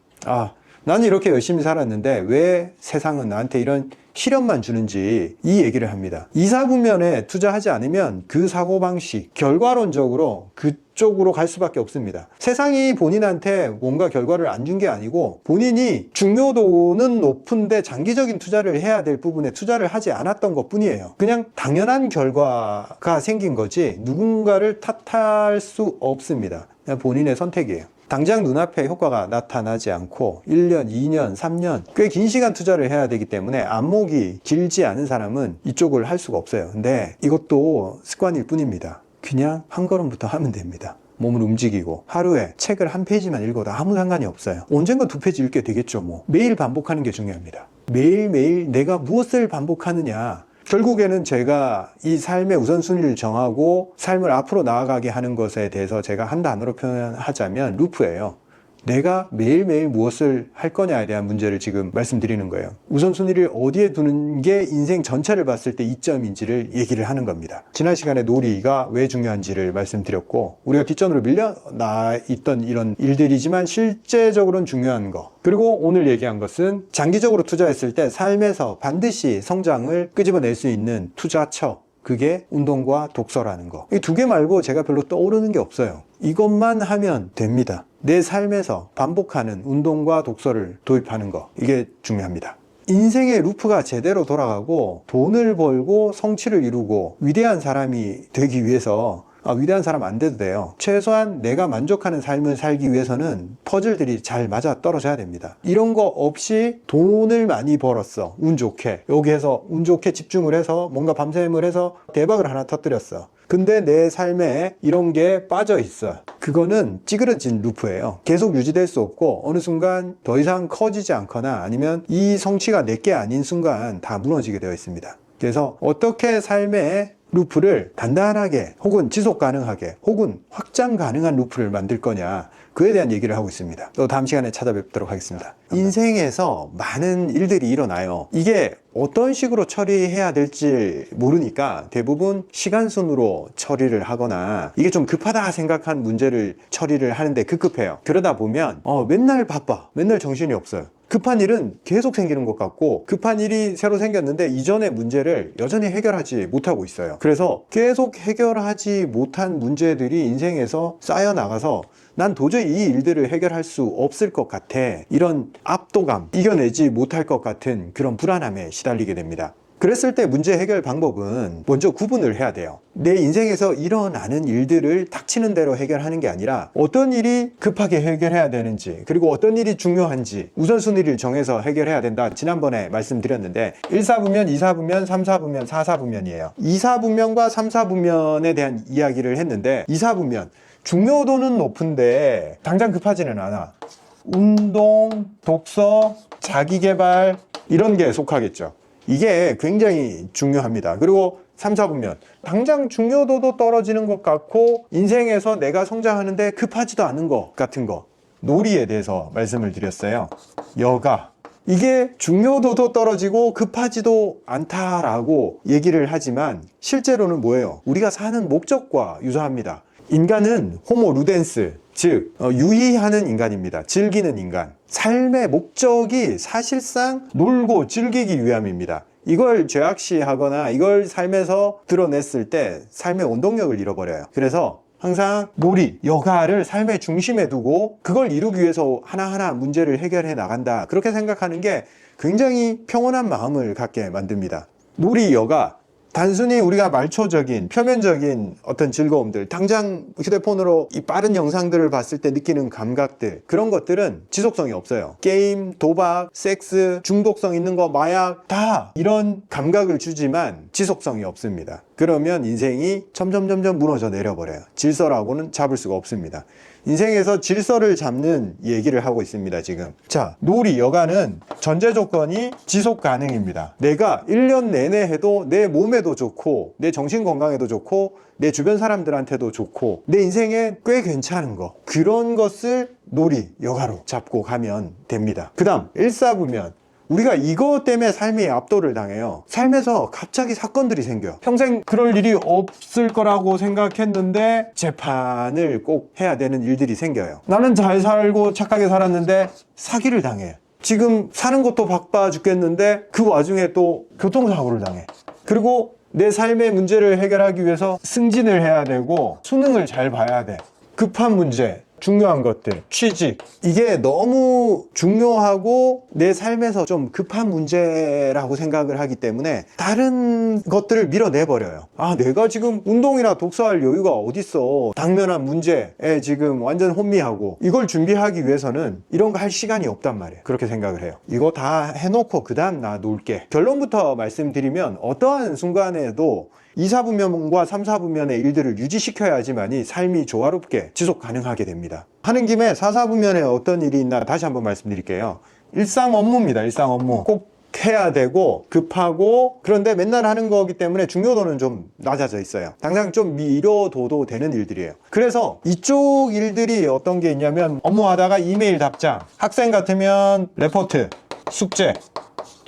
나는 이렇게 열심히 살았는데 왜 세상은 나한테 이런 시련만 주는지 이 얘기를 합니다. 이사분면에 투자하지 않으면 그 사고방식, 결과론적으로 그쪽으로 갈 수밖에 없습니다. 세상이 본인한테 뭔가 결과를 안 준 게 아니고 본인이 중요도는 높은데 장기적인 투자를 해야 될 부분에 투자를 하지 않았던 것 뿐이에요. 그냥 당연한 결과가 생긴 거지 누군가를 탓할 수 없습니다. 그냥 본인의 선택이에요. 당장 눈앞에 효과가 나타나지 않고 1년, 2년, 3년 꽤 긴 시간 투자를 해야 되기 때문에 안목이 길지 않은 사람은 이쪽을 할 수가 없어요. 근데 이것도 습관일 뿐입니다. 그냥 한 걸음부터 하면 됩니다. 몸을 움직이고 하루에 책을 한 페이지만 읽어도 아무 상관이 없어요. 언젠가 2페이지 읽게 되겠죠. 뭐 매일 반복하는 게 중요합니다. 매일매일 내가 무엇을 반복하느냐, 결국에는 제가 이 삶의 우선순위를 정하고 삶을 앞으로 나아가게 하는 것에 대해서 제가 한 단어로 표현하자면 루프예요. 내가 매일매일 무엇을 할 거냐에 대한 문제를 지금 말씀드리는 거예요. 우선순위를 어디에 두는 게 인생 전체를 봤을 때 이점인지를 얘기를 하는 겁니다. 지난 시간에 놀이가 왜 중요한지를 말씀드렸고, 우리가 뒷전으로 밀려나 있던 이런 일들이지만 실제적으로는 중요한 거, 그리고 오늘 얘기한 것은 장기적으로 투자했을 때 삶에서 반드시 성장을 끄집어낼 수 있는 투자처, 그게 운동과 독서라는 거. 이 두 개 말고 제가 별로 떠오르는 게 없어요. 이것만 하면 됩니다. 내 삶에서 반복하는 운동과 독서를 도입하는 거, 이게 중요합니다. 인생의 루프가 제대로 돌아가고 돈을 벌고 성취를 이루고 위대한 사람이 되기 위해서, 위대한 사람 안 돼도 돼요. 최소한 내가 만족하는 삶을 살기 위해서는 퍼즐들이 잘 맞아 떨어져야 됩니다. 이런 거 없이 돈을 많이 벌었어, 운 좋게, 여기에서 운 좋게 집중을 해서 뭔가 밤샘을 해서 대박을 하나 터뜨렸어. 근데 내 삶에 이런 게 빠져 있어. 그거는 찌그러진 루프예요. 계속 유지될 수 없고 어느 순간 더 이상 커지지 않거나 아니면 이 성취가 내게 아닌 순간 다 무너지게 되어 있습니다. 그래서 어떻게 삶의 루프를 단단하게 혹은 지속 가능하게 혹은 확장 가능한 루프를 만들 거냐, 그에 대한 얘기를 하고 있습니다. 또 다음 시간에 찾아뵙도록 하겠습니다. 인생에서 많은 일들이 일어나요. 이게 어떤 식으로 처리해야 될지 모르니까 대부분 시간순으로 처리를 하거나 이게 좀 급하다 생각한 문제를 처리를 하는데 급급해요. 그러다 보면 맨날 바빠, 맨날 정신이 없어요. 급한 일은 계속 생기는 것 같고 급한 일이 새로 생겼는데 이전의 문제를 여전히 해결하지 못하고 있어요. 그래서 계속 해결하지 못한 문제들이 인생에서 쌓여 나가서 난 도저히 이 일들을 해결할 수 없을 것 같아, 이런 압도감, 이겨내지 못할 것 같은 그런 불안함에 시달리게 됩니다. 그랬을 때 문제 해결 방법은 먼저 구분을 해야 돼요. 내 인생에서 일어나는 일들을 닥치는 대로 해결하는 게 아니라 어떤 일이 급하게 해결해야 되는지, 그리고 어떤 일이 중요한지 우선순위를 정해서 해결해야 된다. 지난번에 말씀드렸는데 1사분면, 2사분면, 3사분면, 4사분면이에요. 2사분면과 3사분면에 대한 이야기를 했는데 2사분면, 중요도는 높은데 당장 급하지는 않아. 운동, 독서, 자기개발, 이런 게 속하겠죠. 이게 굉장히 중요합니다. 그리고 3, 4분면 당장 중요도도 떨어지는 것 같고 인생에서 내가 성장하는데 급하지도 않은 것 같은 거, 놀이에 대해서 말씀을 드렸어요. 여가, 이게 중요도도 떨어지고 급하지도 않다라고 얘기를 하지만 실제로는 뭐예요? 우리가 사는 목적과 유사합니다. 인간은 호모 루덴스, 즉 유희하는 인간입니다. 즐기는 인간. 삶의 목적이 사실상 놀고 즐기기 위함입니다. 이걸 죄악시하거나 이걸 삶에서 드러냈을 때 삶의 원동력을 잃어버려요. 그래서 항상 놀이, 여가를 삶의 중심에 두고 그걸 이루기 위해서 하나하나 문제를 해결해 나간다, 그렇게 생각하는 게 굉장히 평온한 마음을 갖게 만듭니다. 놀이, 여가, 단순히 우리가 말초적인 표면적인 어떤 즐거움들, 당장 휴대폰으로 이 빠른 영상들을 봤을 때 느끼는 감각들, 그런 것들은 지속성이 없어요. 게임, 도박, 섹스, 중독성 있는 거, 마약, 다 이런 감각을 주지만 지속성이 없습니다. 그러면 인생이 점점 무너져 내려버려요. 질서라고는 잡을 수가 없습니다. 인생에서 질서를 잡는 얘기를 하고 있습니다, 지금. 자, 놀이, 여가는 전제 조건이 지속 가능입니다. 내가 1년 내내 해도 내 몸에도 좋고 내 정신 건강에도 좋고 내 주변 사람들한테도 좋고 내 인생에 꽤 괜찮은 거, 그런 것을 놀이, 여가로 잡고 가면 됩니다. 그 다음 1사분면, 우리가 이것 때문에 삶이 압도를 당해요. 삶에서 갑자기 사건들이 생겨요. 평생 그럴 일이 없을 거라고 생각했는데 재판을 꼭 해야 되는 일들이 생겨요. 나는 잘 살고 착하게 살았는데 사기를 당해. 지금 사는 것도 바빠 죽겠는데 그 와중에 또 교통사고를 당해. 그리고 내 삶의 문제를 해결하기 위해서 승진을 해야 되고 수능을 잘 봐야 돼. 급한 문제, 중요한 것들, 취직, 이게 너무 중요하고 내 삶에서 좀 급한 문제라고 생각을 하기 때문에 다른 것들을 밀어내버려요. 아, 내가 지금 운동이나 독서할 여유가 어딨어. 당면한 문제에 지금 완전 혼미하고 이걸 준비하기 위해서는 이런 거 할 시간이 없단 말이에요. 그렇게 생각을 해요. 이거 다 해놓고 그 다음 나 놀게. 결론부터 말씀드리면 어떠한 순간에도 2, 4분면과 3, 4분면의 일들을 유지시켜야지만이 삶이 조화롭게 지속 가능하게 됩니다. 하는 김에 4, 4분면에 어떤 일이 있나 다시 한번 말씀드릴게요. 일상 업무입니다. 일상 업무. 꼭 해야 되고 급하고 그런데 맨날 하는 거기 때문에 중요도는 좀 낮아져 있어요. 당장 좀 미뤄둬도 되는 일들이에요. 그래서 이쪽 일들이 어떤 게 있냐면 업무하다가 이메일 답장, 학생 같으면 레포트, 숙제,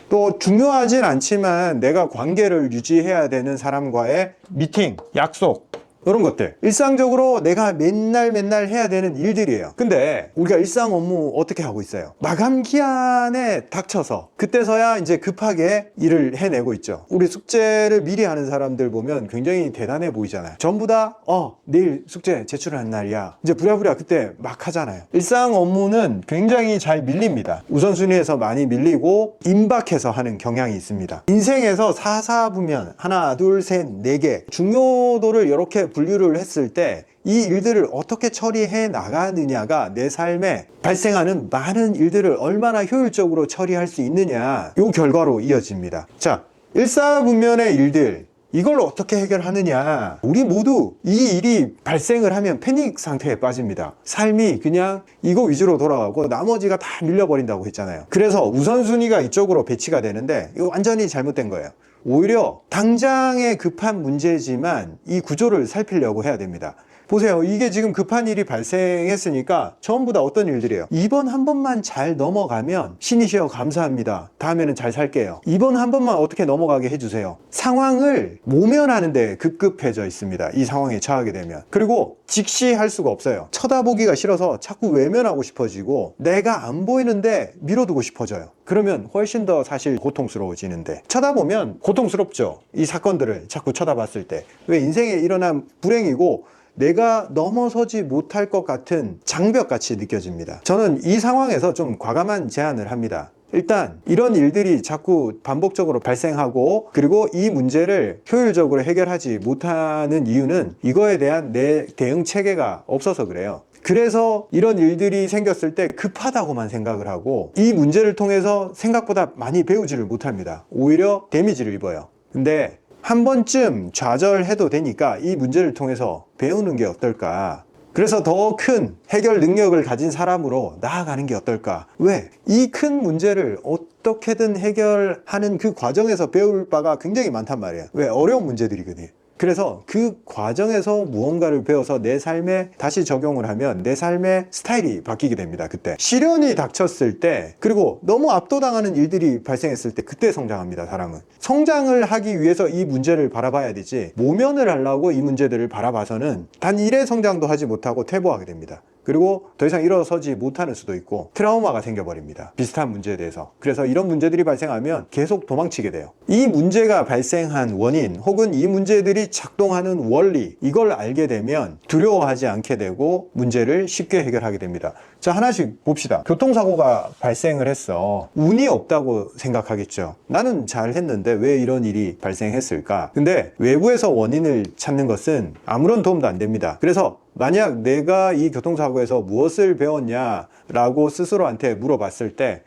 또 중요하진 않지만 내가 관계를 유지해야 되는 사람과의 미팅, 약속, 이런 것들 일상적으로 내가 맨날 해야 되는 일들이에요. 근데 우리가 일상 업무 어떻게 하고 있어요? 마감 기한에 닥쳐서 그때서야 이제 급하게 일을 해내고 있죠. 우리 숙제를 미리 하는 사람들 보면 굉장히 대단해 보이잖아요. 전부 다 내일 숙제 제출하는 날이야, 이제 부랴부랴 그때 막 하잖아요. 일상 업무는 굉장히 잘 밀립니다. 우선순위에서 많이 밀리고 임박해서 하는 경향이 있습니다. 인생에서 4, 4부면 하나, 둘, 셋, 네 개 중요도를 이렇게 분류를 했을 때 이 일들을 어떻게 처리해 나가느냐가 내 삶에 발생하는 많은 일들을 얼마나 효율적으로 처리할 수 있느냐, 이 결과로 이어집니다. 자, 1, 4분면의 일들, 이걸 어떻게 해결하느냐. 우리 모두 이 일이 발생을 하면 패닉 상태에 빠집니다. 삶이 그냥 이거 위주로 돌아가고 나머지가 다 밀려버린다고 했잖아요. 그래서 우선순위가 이쪽으로 배치가 되는데 이거 완전히 잘못된 거예요. 오히려 당장의 급한 문제지만 이 구조를 살피려고 해야 됩니다. 보세요. 이게 지금 급한 일이 발생했으니까 전부 다 어떤 일들이에요? 이번 한 번만 잘 넘어가면 신이시여 감사합니다. 다음에는 잘 살게요. 이번 한 번만 어떻게 넘어가게 해주세요. 상황을 모면하는 데 급급해져 있습니다. 이 상황에 처하게 되면. 그리고 직시 할 수가 없어요. 쳐다보기가 싫어서 자꾸 외면하고 싶어지고 내가 안 보이는데 밀어두고 싶어져요. 그러면 훨씬 더 사실 고통스러워지는데, 쳐다보면 고통스럽죠. 이 사건들을 자꾸 쳐다봤을 때. 왜? 인생에 일어난 불행이고 내가 넘어서지 못할 것 같은 장벽같이 느껴집니다. 저는 이 상황에서 좀 과감한 제안을 합니다. 일단 이런 일들이 자꾸 반복적으로 발생하고 그리고 이 문제를 효율적으로 해결하지 못하는 이유는 이거에 대한 내 대응 체계가 없어서 그래요. 그래서 이런 일들이 생겼을 때 급하다고만 생각을 하고 이 문제를 통해서 생각보다 많이 배우지를 못합니다. 오히려 데미지를 입어요. 근데 한 번쯤 좌절해도 되니까 이 문제를 통해서 배우는 게 어떨까? 그래서 더 큰 해결 능력을 가진 사람으로 나아가는 게 어떨까? 왜? 이 큰 문제를 어떻게든 해결하는 그 과정에서 배울 바가 굉장히 많단 말이에요. 왜? 어려운 문제들이거든요. 그래서 그 과정에서 무언가를 배워서 내 삶에 다시 적용을 하면 내 삶의 스타일이 바뀌게 됩니다. 그때 시련이 닥쳤을 때, 그리고 너무 압도당하는 일들이 발생했을 때, 그때 성장합니다. 사람은 성장을 하기 위해서 이 문제를 바라봐야 되지, 모면을 하려고 이 문제들을 바라봐서는 단 일의 성장도 하지 못하고 퇴보하게 됩니다. 그리고 더 이상 일어서지 못하는 수도 있고 트라우마가 생겨버립니다. 비슷한 문제에 대해서. 그래서 이런 문제들이 발생하면 계속 도망치게 돼요. 이 문제가 발생한 원인 혹은 이 문제들이 작동하는 원리, 이걸 알게 되면 두려워하지 않게 되고 문제를 쉽게 해결하게 됩니다. 자, 하나씩 봅시다. 교통사고가 발생을 했어. 운이 없다고 생각하겠죠. 나는 잘 했는데 왜 이런 일이 발생했을까? 근데 외부에서 원인을 찾는 것은 아무런 도움도 안 됩니다. 그래서 만약 내가 이 교통사고에서 무엇을 배웠냐라고 스스로한테 물어봤을 때,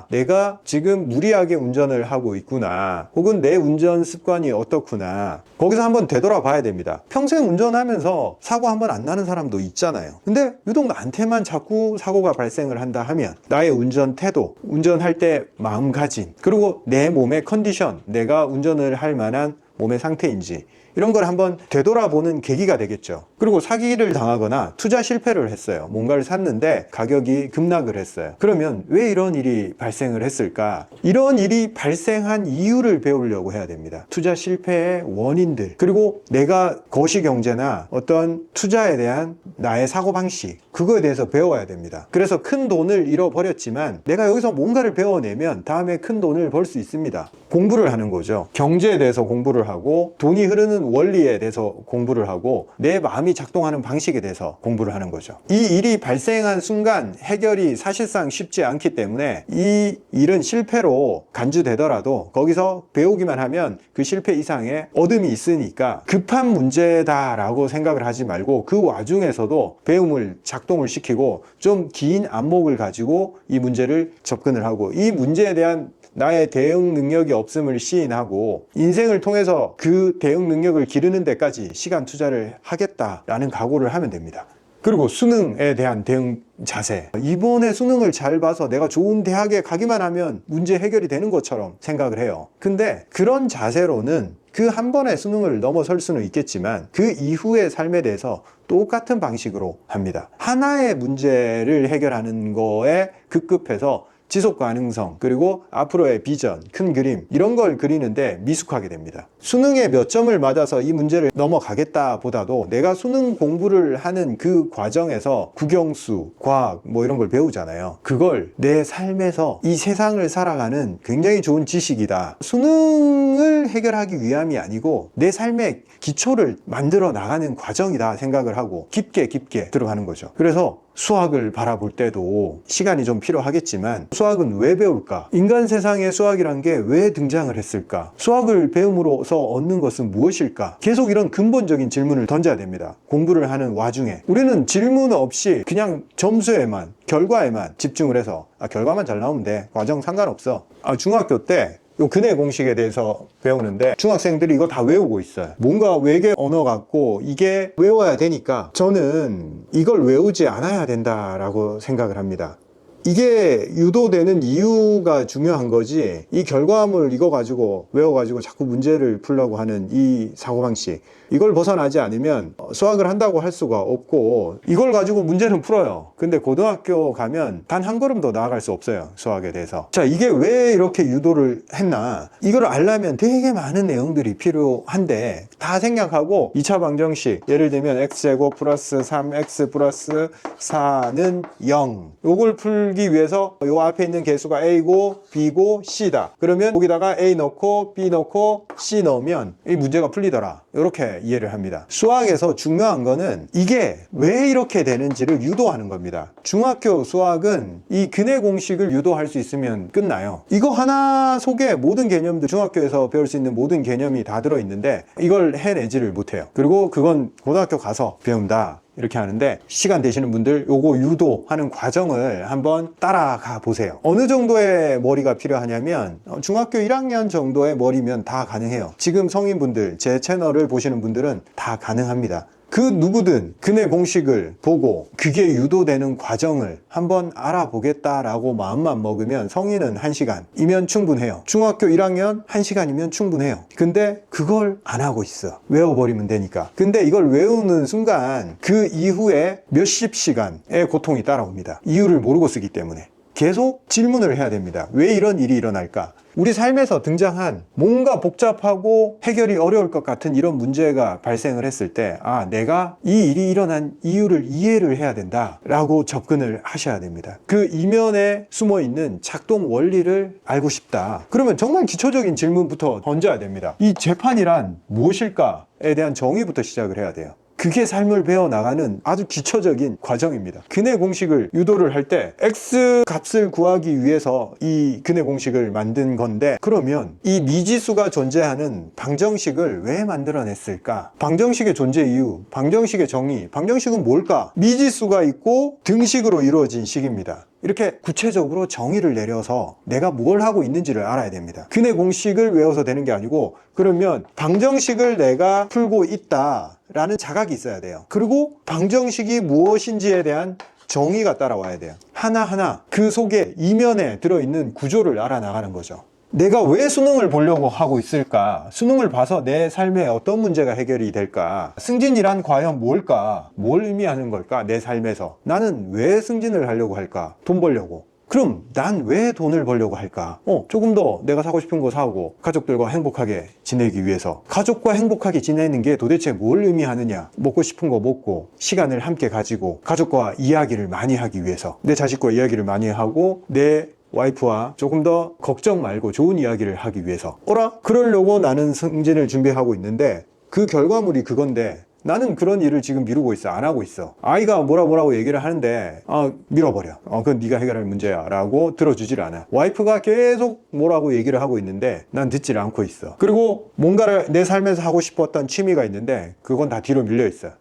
내가 지금 무리하게 운전을 하고 있구나, 혹은 내 운전 습관이 어떻구나, 거기서 한번 되돌아봐야 됩니다. 평생 운전하면서 사고 한번 안 나는 사람도 있잖아요. 근데 유독 나한테만 자꾸 사고가 발생을 한다 하면 나의 운전 태도, 운전할 때 마음가짐, 그리고 내 몸의 컨디션, 내가 운전을 할 만한 몸의 상태인지, 이런 걸 한번 되돌아보는 계기가 되겠죠. 그리고 사기를 당하거나 투자 실패를 했어요. 뭔가를 샀는데 가격이 급락을 했어요. 그러면 왜 이런 일이 발생을 했을까? 이런 일이 발생한 이유를 배우려고 해야 됩니다. 투자 실패의 원인들, 그리고 내가 거시경제나 어떤 투자에 대한 나의 사고방식, 그거에 대해서 배워야 됩니다. 그래서 큰 돈을 잃어버렸지만 내가 여기서 뭔가를 배워내면 다음에 큰 돈을 벌 수 있습니다. 공부를 하는 거죠. 경제에 대해서 공부를 하고 돈이 흐르는 원리에 대해서 공부를 하고 내 마음이 작동하는 방식에 대해서 공부를 하는 거죠. 이 일이 발생한 순간 해결이 사실상 쉽지 않기 때문에 이 일은 실패로 간주되더라도 거기서 배우기만 하면 그 실패 이상의 얻음이 있으니까 급한 문제다라고 생각을 하지 말고 그 와중에서도 배움을 작동을 시키고 좀 긴 안목을 가지고 이 문제를 접근을 하고 이 문제에 대한 나의 대응 능력이 없음을 시인하고 인생을 통해서 그 대응 능력을 기르는 데까지 시간 투자를 하겠다라는 각오를 하면 됩니다. 그리고 수능에 대한 대응 자세. 이번에 수능을 잘 봐서 내가 좋은 대학에 가기만 하면 문제 해결이 되는 것처럼 생각을 해요. 근데 그런 자세로는 그 한 번의 수능을 넘어설 수는 있겠지만 그 이후의 삶에 대해서 똑같은 방식으로 합니다. 하나의 문제를 해결하는 거에 급급해서 지속 가능성 그리고 앞으로의 비전, 큰 그림 이런 걸 그리는데 미숙하게 됩니다. 수능에 몇 점을 맞아서 이 문제를 넘어가겠다 보다도 내가 수능 공부를 하는 그 과정에서 국영수, 과학 뭐 이런 걸 배우잖아요. 그걸 내 삶에서 이 세상을 살아가는 굉장히 좋은 지식이다. 수능을 해결하기 위함이 아니고 내 삶의 기초를 만들어 나가는 과정이다 생각을 하고 깊게 들어가는 거죠. 그래서 수학을 바라볼 때도 시간이 좀 필요하겠지만 수학은 왜 배울까? 인간 세상에 수학이란 게 왜 등장을 했을까? 수학을 배움으로써 얻는 것은 무엇일까? 계속 이런 근본적인 질문을 던져야 됩니다. 공부를 하는 와중에 우리는 질문 없이 그냥 점수에만 결과에만 집중을 해서 결과만 잘 나오면 돼. 과정 상관없어. 중학교 때 요 근해 공식에 대해서 배우는데 중학생들이 이거 다 외우고 있어요. 뭔가 외계 언어 같고 이게 외워야 되니까 저는 이걸 외우지 않아야 된다라고 생각을 합니다. 이게 유도되는 이유가 중요한 거지 이 결과물 이거 가지고 외워가지고 자꾸 문제를 풀려고 하는 이 사고방식 이걸 벗어나지 않으면 수학을 한다고 할 수가 없고 이걸 가지고 문제는 풀어요. 근데 고등학교 가면 단 한 걸음 더 나아갈 수 없어요. 수학에 대해서. 자, 이게 왜 이렇게 유도를 했나? 이걸 알려면 되게 많은 내용들이 필요한데 다 생략하고 2차 방정식 예를 들면 x제곱 플러스 3x 플러스 4는 0 요걸 풀기 위해서 요 앞에 있는 개수가 a고 b고 c다. 그러면 여기다가 a 넣고 b 넣고 c 넣으면 이 문제가 풀리더라. 이렇게 이해를 합니다. 수학에서 중요한 거는 이게 왜 이렇게 되는지를 유도하는 겁니다. 중학교 수학은 이 근해 공식을 유도할 수 있으면 끝나요. 이거 하나 속에 모든 개념들 중학교에서 배울 수 있는 모든 개념이 다 들어있는데 이걸 해내지를 못해요. 그리고 그건 고등학교 가서 배운다. 이렇게 하는데 시간 되시는 분들 요거 유도하는 과정을 한번 따라가 보세요. 어느 정도의 머리가 필요하냐면 중학교 1학년 정도의 머리면 다 가능해요. 지금 성인분들 제 채널을 보시는 분들은 다 가능합니다. 그 누구든 근해 공식을 보고 그게 유도되는 과정을 한번 알아보겠다라고 마음만 먹으면 성인은 1시간이면 충분해요. 중학교 1학년 1시간이면 충분해요. 근데 그걸 안 하고 있어. 외워버리면 되니까. 근데 이걸 외우는 순간 그 이후에 몇십 시간의 고통이 따라옵니다. 이유를 모르고 쓰기 때문에. 계속 질문을 해야 됩니다. 왜 이런 일이 일어날까? 우리 삶에서 등장한 뭔가 복잡하고 해결이 어려울 것 같은 이런 문제가 발생을 했을 때 내가 이 일이 일어난 이유를 이해를 해야 된다 라고 접근을 하셔야 됩니다. 그 이면에 숨어있는 작동 원리를 알고 싶다. 그러면 정말 기초적인 질문부터 던져야 됩니다. 이 재판이란 무엇일까에 대한 정의부터 시작을 해야 돼요. 그게 삶을 배워나가는 아주 기초적인 과정입니다. 근해 공식을 유도를 할 때 x 값을 구하기 위해서 이 근해 공식을 만든 건데 그러면 이 미지수가 존재하는 방정식을 왜 만들어냈을까? 방정식의 존재 이유, 방정식의 정의, 방정식은 뭘까? 미지수가 있고 등식으로 이루어진 식입니다. 이렇게 구체적으로 정의를 내려서 내가 뭘 하고 있는지를 알아야 됩니다. 근해 공식을 외워서 되는 게 아니고 그러면 방정식을 내가 풀고 있다 라는 자각이 있어야 돼요. 그리고 방정식이 무엇인지에 대한 정의가 따라와야 돼요. 하나하나 그 속에 이면에 들어있는 구조를 알아나가는 거죠. 내가 왜 수능을 보려고 하고 있을까? 수능을 봐서 내 삶에 어떤 문제가 해결이 될까? 승진이란 과연 뭘까? 뭘 의미하는 걸까? 내 삶에서. 나는 왜 승진을 하려고 할까? 돈 벌려고. 그럼 난 왜 돈을 벌려고 할까? 조금 더 내가 사고 싶은 거 사고 가족들과 행복하게 지내기 위해서. 가족과 행복하게 지내는 게 도대체 뭘 의미하느냐? 먹고 싶은 거 먹고 시간을 함께 가지고 가족과 이야기를 많이 하기 위해서, 내 자식과 이야기를 많이 하고 내 와이프와 조금 더 걱정 말고 좋은 이야기를 하기 위해서. 그러려고 나는 승진을 준비하고 있는데 그 결과물이 그건데 나는 그런 일을 지금 미루고 있어. 안 하고 있어. 아이가 뭐라고 얘기를 하는데 밀어버려. 그건 네가 해결할 문제야 라고 들어주질 않아. 와이프가 계속 뭐라고 얘기를 하고 있는데 난 듣질 않고 있어. 그리고 뭔가를 내 삶에서 하고 싶었던 취미가 있는데 그건 다 뒤로 밀려 있어.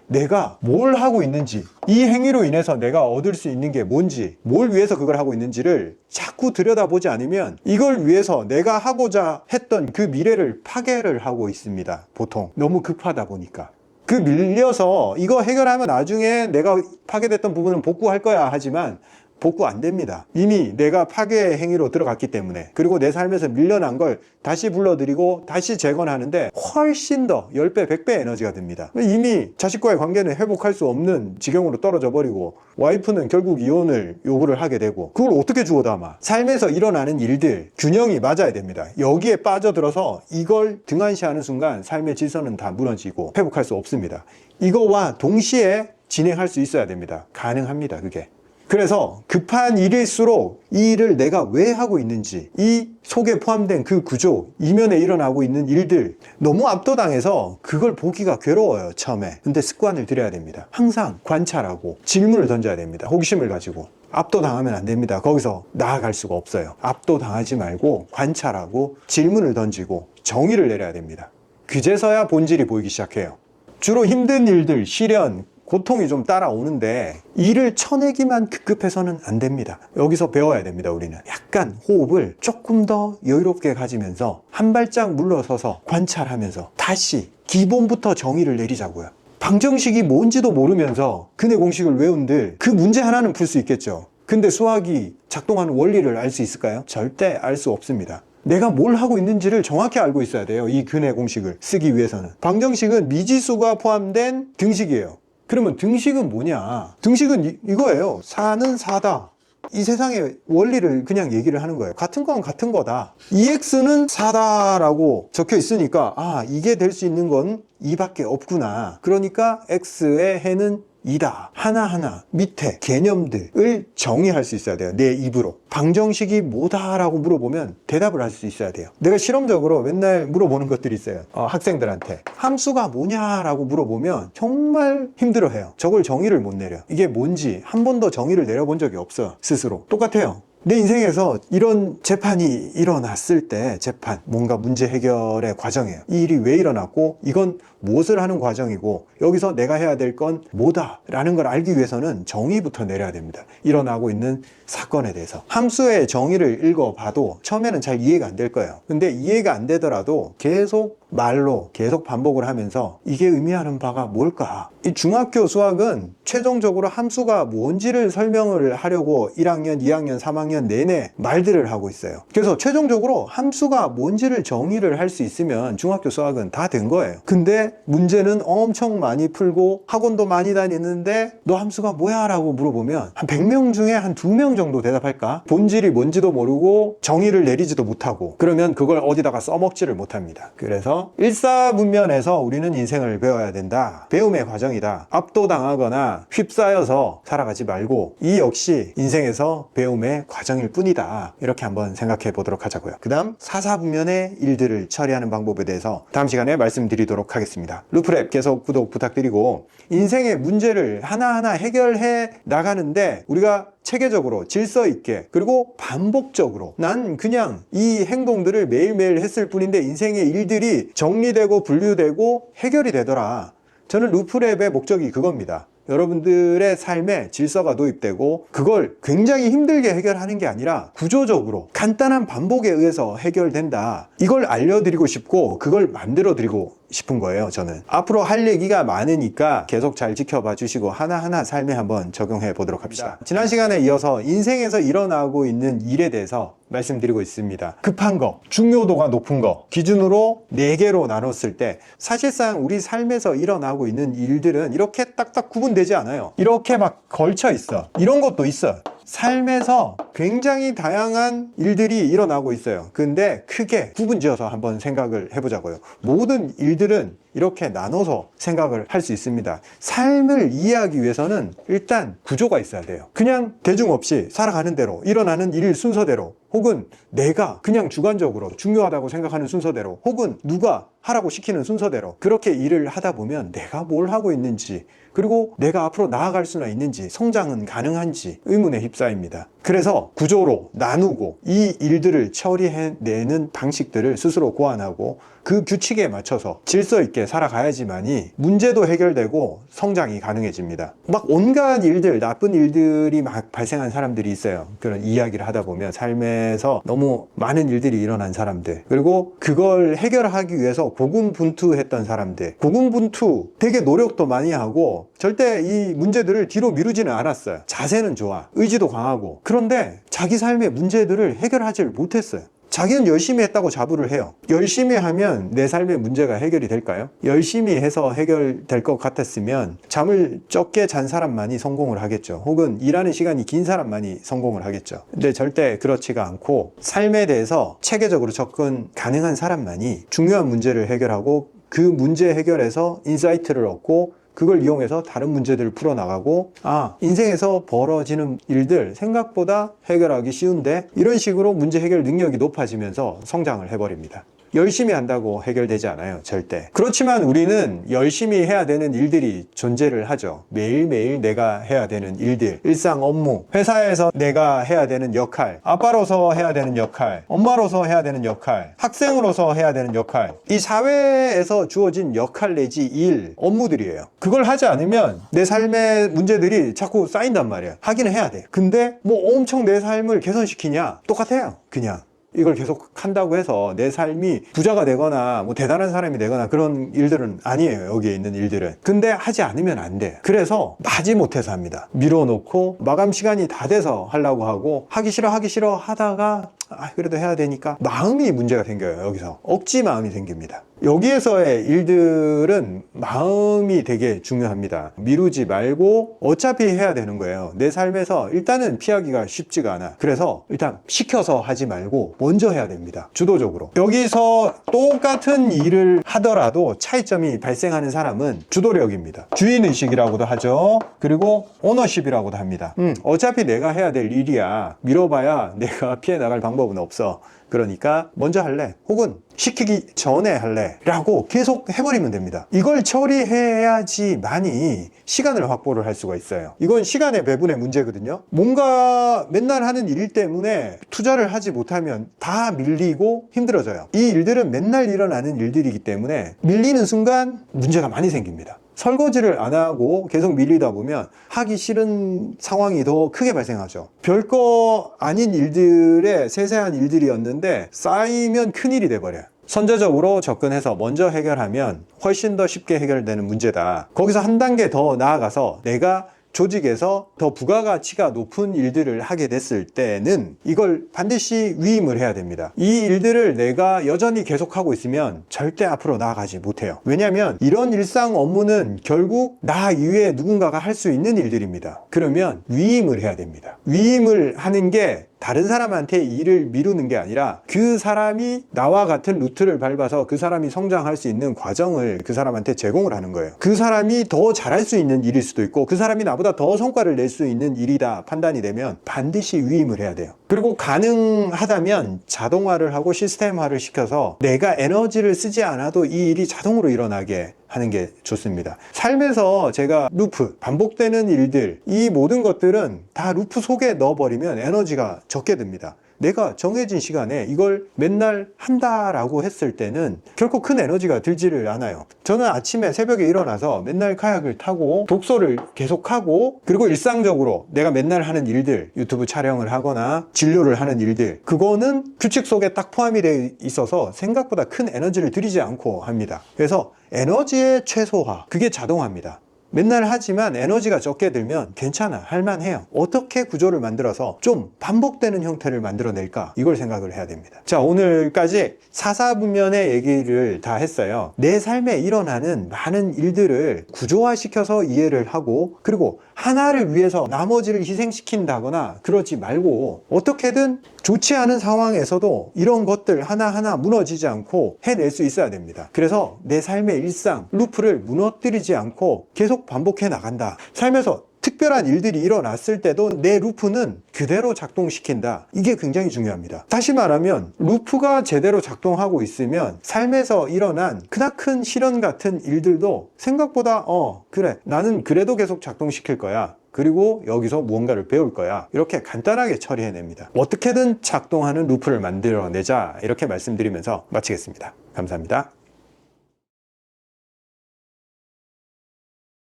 내가 뭘 하고 있는지, 이 행위로 인해서 내가 얻을 수 있는 게 뭔지, 뭘 위해서 그걸 하고 있는지를 자꾸 들여다보지 않으면 이걸 위해서 내가 하고자 했던 그 미래를 파괴를 하고 있습니다. 보통 너무 급하다 보니까. 그 밀려서 이거 해결하면 나중에 내가 파괴됐던 부분은 복구할 거야 하지만 복구 안 됩니다. 이미 내가 파괴 행위로 들어갔기 때문에. 그리고 내 삶에서 밀려난 걸 다시 불러들이고 다시 재건하는데 훨씬 더 10배, 100배 에너지가 듭니다. 이미 자식과의 관계는 회복할 수 없는 지경으로 떨어져 버리고 와이프는 결국 이혼을 요구를 하게 되고 그걸 어떻게 주워 담아? 삶에서 일어나는 일들, 균형이 맞아야 됩니다. 여기에 빠져들어서 이걸 등한시하는 순간 삶의 질서는 다 무너지고 회복할 수 없습니다. 이거와 동시에 진행할 수 있어야 됩니다. 가능합니다, 그게. 그래서 급한 일일수록 이 일을 내가 왜 하고 있는지, 이 속에 포함된 그 구조, 이면에 일어나고 있는 일들 너무 압도당해서 그걸 보기가 괴로워요, 처음에. 근데 습관을 들여야 됩니다. 항상 관찰하고 질문을 던져야 됩니다. 호기심을 가지고. 압도당하면 안 됩니다. 거기서 나아갈 수가 없어요. 압도당하지 말고 관찰하고 질문을 던지고 정의를 내려야 됩니다. 그제서야 본질이 보이기 시작해요. 주로 힘든 일들, 시련, 고통이 좀 따라오는데 일을 쳐내기만 급급해서는 안 됩니다. 여기서 배워야 됩니다. 우리는 약간 호흡을 조금 더 여유롭게 가지면서 한 발짝 물러서서 관찰하면서 다시 기본부터 정의를 내리자고요. 방정식이 뭔지도 모르면서 근해 공식을 외운들 그 문제 하나는 풀 수 있겠죠. 근데 수학이 작동하는 원리를 알 수 있을까요? 절대 알 수 없습니다. 내가 뭘 하고 있는지를 정확히 알고 있어야 돼요. 이 근해 공식을 쓰기 위해서는. 방정식은 미지수가 포함된 등식이에요. 그러면 등식은 뭐냐? 등식은 이거예요. 4는 4다. 이 세상의 원리를 그냥 얘기를 하는 거예요. 같은 건 같은 거다. 2x는 4다라고 적혀 있으니까 이게 될 수 있는 건 2밖에 없구나. 그러니까 x의 해는 2다. 하나하나 밑에 개념들을 정의할 수 있어야 돼요. 내 입으로. 방정식이 뭐다라고 물어보면 대답을 할 수 있어야 돼요. 내가 실험적으로 맨날 물어보는 것들이 있어요. 학생들한테 함수가 뭐냐라고 물어보면 정말 힘들어해요. 저걸 정의를 못 내려. 이게 뭔지 한 번도 정의를 내려본 적이 없어, 스스로. 똑같아요. 내 인생에서 이런 재판이 일어났을 때, 재판, 뭔가 문제 해결의 과정이에요. 이 일이 왜 일어났고 이건 무엇을 하는 과정이고 여기서 내가 해야 될 건 뭐다 라는 걸 알기 위해서는 정의부터 내려야 됩니다. 일어나고 있는 사건에 대해서. 함수의 정의를 읽어봐도 처음에는 잘 이해가 안 될 거예요. 근데 이해가 안 되더라도 계속 말로 계속 반복을 하면서 이게 의미하는 바가 뭘까? 이 중학교 수학은 최종적으로 함수가 뭔지를 설명을 하려고 1학년, 2학년, 3학년 내내 말들을 하고 있어요. 그래서 최종적으로 함수가 뭔지를 정의를 할 수 있으면 중학교 수학은 다 된 거예요. 근데 문제는 엄청 많이 풀고 학원도 많이 다니는데 너 함수가 뭐야? 라고 물어보면 한 100명 중에 한 2명 정도 대답할까? 본질이 뭔지도 모르고 정의를 내리지도 못하고 그러면 그걸 어디다가 써먹지를 못합니다. 그래서 일사분면에서 우리는 인생을 배워야 된다. 배움의 과정이다. 압도당하거나 휩싸여서 살아가지 말고 이 역시 인생에서 배움의 과정일 뿐이다. 이렇게 한번 생각해 보도록 하자고요. 그 다음 사사분면의 일들을 처리하는 방법에 대해서 다음 시간에 말씀드리도록 하겠습니다. 루프랩 계속 구독 부탁드리고 인생의 문제를 하나하나 해결해 나가는데 우리가 체계적으로 질서 있게 그리고 반복적으로 난 그냥 이 행동들을 매일매일 했을 뿐인데 인생의 일들이 정리되고 분류되고 해결이 되더라. 저는 루프랩의 목적이 그겁니다. 여러분들의 삶에 질서가 도입되고 그걸 굉장히 힘들게 해결하는 게 아니라 구조적으로 간단한 반복에 의해서 해결된다. 이걸 알려드리고 싶고 그걸 만들어드리고 싶은 거예요. 저는 앞으로 할 얘기가 많으니까 계속 잘 지켜봐 주시고 하나하나 삶에 한번 적용해 보도록 합시다. 지난 시간에 이어서 인생에서 일어나고 있는 일에 대해서 말씀드리고 있습니다. 급한 거, 중요도가 높은 거 기준으로 4개로 나눴을 때 사실상 우리 삶에서 일어나고 있는 일들은 이렇게 딱딱 구분되지 않아요. 이렇게 막 걸쳐 있어. 이런 것도 있어. 삶에서 굉장히 다양한 일들이 일어나고 있어요. 근데 크게 구분지어서 한번 생각을 해보자고요. 모든 일들은 이렇게 나눠서 생각을 할 수 있습니다. 삶을 이해하기 위해서는 일단 구조가 있어야 돼요. 그냥 대중 없이 살아가는 대로, 일어나는 일 순서대로, 혹은 내가 그냥 주관적으로 중요하다고 생각하는 순서대로, 혹은 누가 하라고 시키는 순서대로 그렇게 일을 하다 보면 내가 뭘 하고 있는지, 그리고 내가 앞으로 나아갈 수나 있는지, 성장은 가능한지 의문에 휩싸입니다. 그래서 구조로 나누고 이 일들을 처리해내는 방식들을 스스로 고안하고 그 규칙에 맞춰서 질서 있게 살아가야지만이 문제도 해결되고 성장이 가능해집니다. 막 온갖 일들, 나쁜 일들이 막 발생한 사람들이 있어요. 그런 이야기를 하다 보면 삶에서 너무 많은 일들이 일어난 사람들, 그리고 그걸 해결하기 위해서 고군분투했던 사람들, 고군분투 되게 노력도 많이 하고 절대 이 문제들을 뒤로 미루지는 않았어요. 자세는 좋아, 의지도 강하고. 그런데 자기 삶의 문제들을 해결하지 못했어요. 자기는 열심히 했다고 자부를 해요. 열심히 하면 내 삶의 문제가 해결이 될까요? 열심히 해서 해결될 것 같았으면 잠을 적게 잔 사람만이 성공을 하겠죠. 혹은 일하는 시간이 긴 사람만이 성공을 하겠죠. 근데 절대 그렇지가 않고 삶에 대해서 체계적으로 접근 가능한 사람만이 중요한 문제를 해결하고 그 문제 해결에서 인사이트를 얻고 그걸 이용해서 다른 문제들을 풀어나가고, 인생에서 벌어지는 일들 생각보다 해결하기 쉬운데, 이런 식으로 문제 해결 능력이 높아지면서 성장을 해버립니다. 열심히 한다고 해결되지 않아요, 절대. 그렇지만 우리는 열심히 해야 되는 일들이 존재를 하죠. 매일매일 내가 해야 되는 일들, 일상 업무, 회사에서 내가 해야 되는 역할, 아빠로서 해야 되는 역할, 엄마로서 해야 되는 역할, 학생으로서 해야 되는 역할, 이 사회에서 주어진 역할 내지 일, 업무들이에요. 그걸 하지 않으면 내 삶의 문제들이 자꾸 쌓인단 말이에요. 하기는 해야 돼. 근데 뭐 엄청 내 삶을 개선시키냐? 똑같아요, 그냥. 이걸 계속 한다고 해서 내 삶이 부자가 되거나 뭐 대단한 사람이 되거나 그런 일들은 아니에요, 여기에 있는 일들은. 근데 하지 않으면 안 돼. 그래서 마지못해서 합니다. 밀어놓고 마감 시간이 다 돼서 하려고 하고, 하기 싫어 하다가 그래도 해야 되니까 마음이 문제가 생겨요. 여기서 억지 마음이 생깁니다. 여기에서의 일들은 마음이 되게 중요합니다. 미루지 말고 어차피 해야 되는 거예요. 내 삶에서 일단은 피하기가 쉽지가 않아. 그래서 일단 시켜서 하지 말고 먼저 해야 됩니다. 주도적으로. 여기서 똑같은 일을 하더라도 차이점이 발생하는 사람은 주도력입니다. 주인의식이라고도 하죠. 그리고 오너십이라고도 합니다. 어차피 내가 해야 될 일이야. 미뤄봐야 내가 피해 나갈 방법은 없어. 그러니까 먼저 할래, 혹은 시키기 전에 할래 라고 계속 해버리면 됩니다. 이걸 처리해야지만이 시간을 확보를 할 수가 있어요. 이건 시간의 배분의 문제거든요. 뭔가 맨날 하는 일 때문에 투자를 하지 못하면 다 밀리고 힘들어져요. 이 일들은 맨날 일어나는 일들이기 때문에 밀리는 순간 문제가 많이 생깁니다. 설거지를 안 하고 계속 밀리다 보면 하기 싫은 상황이 더 크게 발생하죠. 별거 아닌 일들의 세세한 일들이었는데 쌓이면 큰일이 돼버려요. 선제적으로 접근해서 먼저 해결하면 훨씬 더 쉽게 해결되는 문제다. 거기서 한 단계 더 나아가서 내가 조직에서 더 부가가치가 높은 일들을 하게 됐을 때는 이걸 반드시 위임을 해야 됩니다. 이 일들을 내가 여전히 계속하고 있으면 절대 앞으로 나아가지 못해요. 왜냐하면 이런 일상 업무는 결국 나 이외에 누군가가 할 수 있는 일들입니다. 그러면 위임을 해야 됩니다. 위임을 하는 게 다른 사람한테 일을 미루는 게 아니라 그 사람이 나와 같은 루트를 밟아서 그 사람이 성장할 수 있는 과정을 그 사람한테 제공을 하는 거예요. 그 사람이 더 잘할 수 있는 일일 수도 있고 그 사람이 나보다 더 성과를 낼 수 있는 일이다 판단이 되면 반드시 위임을 해야 돼요. 그리고 가능하다면 자동화를 하고 시스템화를 시켜서 내가 에너지를 쓰지 않아도 이 일이 자동으로 일어나게 하는 게 좋습니다. 삶에서 제가 루프, 반복되는 일들, 이 모든 것들은 다 루프 속에 넣어버리면 에너지가 적게 듭니다. 내가 정해진 시간에 이걸 맨날 한다라고 했을 때는 결코 큰 에너지가 들지를 않아요. 저는 아침에 새벽에 일어나서 맨날 카약을 타고 독서를 계속하고, 그리고 일상적으로 내가 맨날 하는 일들, 유튜브 촬영을 하거나 진료를 하는 일들, 그거는 규칙 속에 딱 포함이 되어 있어서 생각보다 큰 에너지를 들이지 않고 합니다. 그래서 에너지의 최소화, 그게 자동화입니다. 맨날 하지만 에너지가 적게 들면 괜찮아, 할만해요. 어떻게 구조를 만들어서 좀 반복되는 형태를 만들어낼까? 이걸 생각을 해야 됩니다. 자, 오늘까지 사사분면의 얘기를 다 했어요. 내 삶에 일어나는 많은 일들을 구조화시켜서 이해를 하고, 그리고 하나를 위해서 나머지를 희생시킨다거나 그러지 말고, 어떻게든 좋지 않은 상황에서도 이런 것들 하나하나 무너지지 않고 해낼 수 있어야 됩니다. 그래서 내 삶의 일상, 루프를 무너뜨리지 않고 계속 반복해 나간다. 삶에서 특별한 일들이 일어났을 때도 내 루프는 그대로 작동시킨다. 이게 굉장히 중요합니다. 다시 말하면 루프가 제대로 작동하고 있으면 삶에서 일어난 크나큰 시련 같은 일들도 생각보다 그래, 나는 그래도 계속 작동시킬 거야. 그리고 여기서 무언가를 배울 거야. 이렇게 간단하게 처리해냅니다. 어떻게든 작동하는 루프를 만들어내자. 이렇게 말씀드리면서 마치겠습니다. 감사합니다.